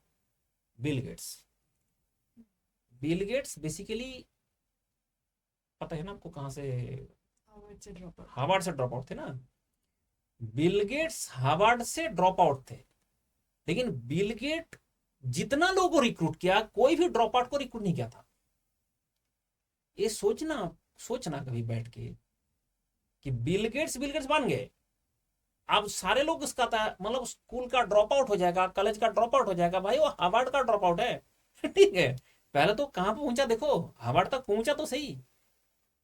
Bill Gates, Bill Gates basically, पता है ना आपको कहाँ से? हार्वर्ड से ड्रॉप आउट थे। हार्वर्ड से ड्रॉप आउट थे ना। बिल गेट्स हार्वर्ड से ड्रॉप आउट थे, लेकिन बिल गेट जितना लोगों को रिक्रूट किया, कोई भी ड्रॉप आउट को रिक्रूट नहीं किया था। ये सोचना, सोचना कभी बैठ के कि बिल गेट्स बन गए, अब सारे लोग उसका था, मतलब स्कूल का ड्रॉप आउट हो जाएगा, कॉलेज का ड्रॉप आउट हो जाएगा, भाई वो हार्वर्ड का ड्रॉप आउट है। ठीक है, पहले तो कहां पे पहुंचा देखो, हार्वर्ड तक पहुंचा तो सही,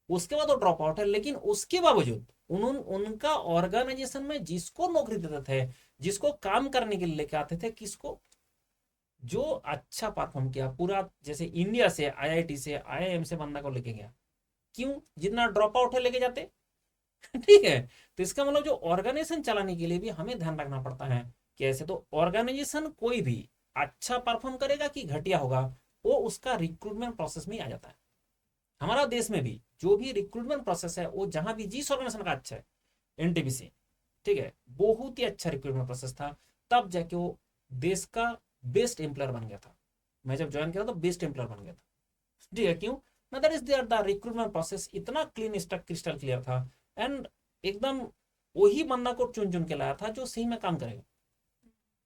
उसके बाद वो ड्रॉप आउट है। लेकिन उसके बावजूद उनका ऑर्गेनाइजेशन में जिसको नौकरी देते थे, जिसको काम करने के लिए लेके आते थे, किसको, जो अच्छा परफॉर्म किया पूरा, जैसे इंडिया से आईआईटी से आईआईएम से बंदा को लेके गया, क्यों? जितना ड्रॉप आउट है लेके जाते। ठीक है। तो इसका मतलब जो ऑर्गेनाइजेशन चलाने के लिए भी हमें ध्यान रखना पड़ता है कि ऐसे तो ऑर्गेनाइजेशन कोई भी अच्छा परफॉर्म करेगा कि घटिया होगा, वो उसका रिक्रूटमेंट प्रोसेस में ही आ जाता है। हमारा देश में भी जो भी रिक्रूटमेंट प्रोसेस है, वो जहां भी जिस ऑर्गेनाइजेशन का अच्छा है, एनटीपीसी, ठीक है, बहुत ही अच्छा रिक्रूटमेंट प्रोसेस था, तब जाके वो देश का बेस्ट एम्प्लॉयर बन गया था। मैं जब ज्वाइन किया तो बेस्ट एम्प्लॉयर बन गया था। ठीक है, क्यों ना? That is there, the recruitment process इतना क्लीन स्टक क्रिस्टल क्लियर था, एंड एकदम वही बंदा को चुन चुन के लाया था जो सही में काम करेगा।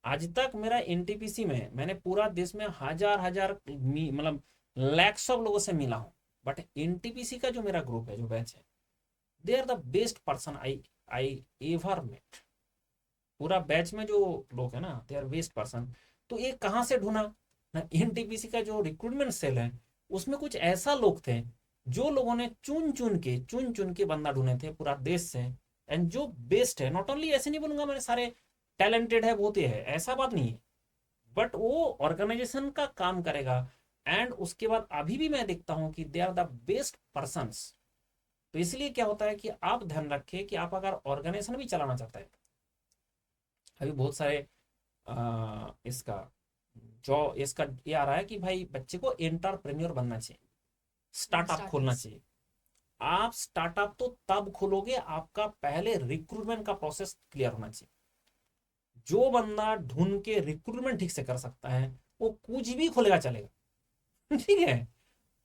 आज तक मेरा एनटीपीसी में मैंने पूरा देश में हजार हजार मतलब लैक्स ऑफ लोगों से मिला हूं, बट एनटीपीसी का जो मेरा ग्रुप है, जो बैच है, they are the best person I I ever met. पूरा बैच में जो लोग हैं ना दे आर वेस्ट पर्सन। तो ये कहाँ से ढूंढा ना, एनटीपीसी का जो रिक्रूटमेंट सेल है उसमें कुछ ऐसा लोग थे जो लोगों ने चुन चुन के बंदा ढूंढे थे पूरा देश से, एंड जो बेस्ट है। नॉट ओनली, ऐसे नहीं बोलूंगा मैंने सारे टैलेंटेड है बहुत ही है, ऐसा बात नहीं है, बट वो ऑर्गेनाइजेशन का काम करेगा। एंड उसके बाद अभी भी मैं देखता हूँ कि they are the best persons. तो इसलिए क्या होता है कि आप ध्यान रखें कि आप अगर ऑर्गेनाइजेशन भी चलाना चाहते हैं, अभी बहुत सारे इसका जो इसका ये आ रहा है कि भाई बच्चे को एंटरप्रेन्योर बनना चाहिए, स्टार्टअप खोलना स्टार्टअप्स। चाहिए। आप स्टार्टअप तो तब खोलोगे आपका पहले रिक्रूटमेंट का प्रोसेस क्लियर होना चाहिए। जो बंदा ढूंढ के रिक्रूटमेंट ठीक से कर सकता है वो कुछ भी खोलेगा चलेगा। ठीक है,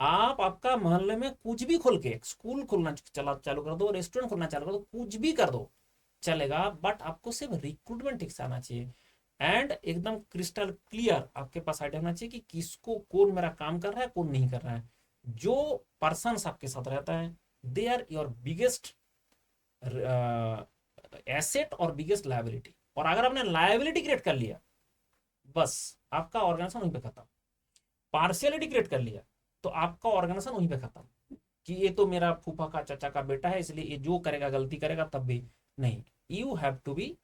आप आपका मोहल्ले में कुछ भी खोल के स्कूल खोलना चला चालू कर दो, रेस्टोरेंट खोलना चालू कर दो, कुछ भी कर दो चलेगा, बट आपको सिर्फ रिक्रूटमेंट ठीक से आना चाहिए। एंड एकदम क्रिस्टल क्लियर आपके पास आइडिया होना चाहिए कि किसको कौन मेरा काम कर रहा है कौन नहीं कर रहा है। जो पर्सन आपके साथ रहता है they are your biggest asset और बिगेस्ट लायबिलिटी। और अगर आपने लायबिलिटी क्रिएट कर लिया बस आपका ऑर्गेनाइजेशन वहीं पे खत्म। पार्शियलिटी क्रिएट कर लिया तो आपका ऑर्गेनाइजेशन वहीं पे खत्म, कि ये तो मेरा फूफा का चाचा का बेटा है इसलिए ये जो करेगा गलती करेगा तब भी नहीं। You have to be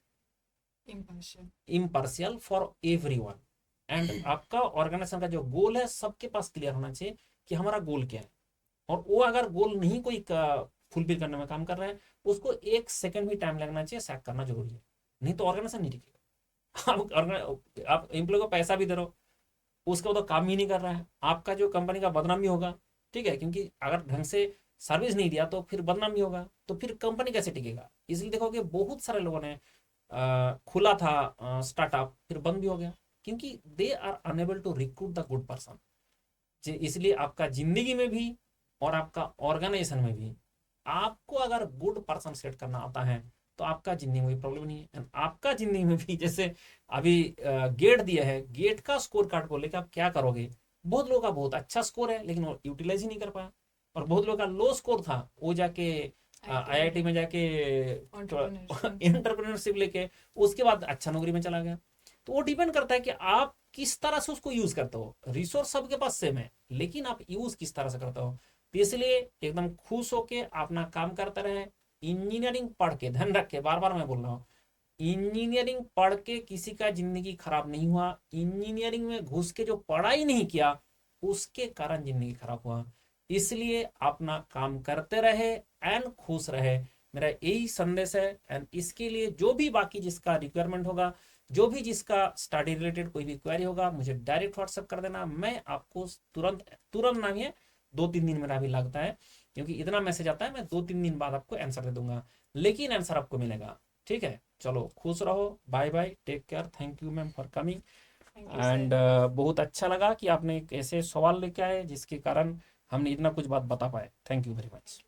impartial. Impartial for everyone. And आपका ऑर्गेनाइजेशन का जो गोल है सबके पास क्लियर होना चाहिए कि हमारा गोल क्या है। और वो अगर गोल नहीं कोई फुलफिल करने में काम कर रहा है उसको 1 सेकंड भी टाइम लगना चाहिए, सैक करना जरूरी है, नहीं तो ऑर्गेनाइजेशन नहीं टिकेगा। आप एम्प्लॉय को पैसा भी दे रहे हो उसका तो काम ही नहीं कर रहा है, आपका जो कंपनी का बदनामी होगा। ठीक है, क्योंकि अगर ढंग से सर्विस नहीं दिया तो फिर बदनामी होगा, तो फिर कंपनी कैसे टिकेगा। इसलिए देखोगे बहुत सारे लोगों ने खुला था स्टार्टअप फिर बंद भी हो गया, क्योंकि they are unable to recruit the good person. इसलिए आपका जिंदगी में भी और आपका ऑर्गेनाइजेशन में भी आपको अगर गुड पर्सन सेट करना आता है तो आपका जिंदगी में प्रॉब्लम नहीं है। And आपका जिंदगी में भी जैसे अभी गेट दिया है, गेट का स्कोर कार्ड को लेकर आप क्या करोगे। बहुत लोगों का बहुत अच्छा स्कोर है लेकिन वो यूटिलाइज ही नहीं कर पाया, और बहुत लोगों का लो स्कोर था वो जाके आईआईटी में जाके एंटरप्रेन्योरशिप। एंटरप्रेन्योरशिप लेके उसके बाद अच्छा नौकरी में चला गया। तो वो डिपेंड करता है कि आप किस तरह से उसको यूज करते हो। रिसोर्स सबके पास सेम है लेकिन आप यूज किस तरह से करते हो। तो इसलिए एकदम खुश होके अपना काम करते रहे। इंजीनियरिंग पढ़ के, ध्यान रख के, बार बार मैं बोल रहा हूँ, इंजीनियरिंग पढ़ के किसी का जिंदगी खराब नहीं हुआ। इंजीनियरिंग में घुस के जो पढ़ाई नहीं किया उसके कारण जिंदगी खराब हुआ। इसलिए अपना काम करते रहे एंड खुश रहे, मेरा यही संदेश है। एंड इसके लिए जो भी बाकी जिसका रिक्वायरमेंट होगा, जो भी जिसका स्टडी रिलेटेड कोई भी क्वेरी होगा मुझे डायरेक्ट व्हाट्सएप कर देना, मैं आपको तुरंत तुरंत ना ही 2-3 दिन मेरा भी लगता है क्योंकि इतना मैसेज आता है, मैं 2-3 दिन बाद आपको आंसर दे दूंगा, लेकिन आंसर आपको मिलेगा। ठीक है, चलो खुश रहो, bye bye, take care, thank you ma'am for coming. Thank you and sir. बहुत अच्छा लगा कि आपने एक ऐसे सवाल लेके आए जिसके कारण हमने इतना कुछ बात बता पाए। Thank you very much.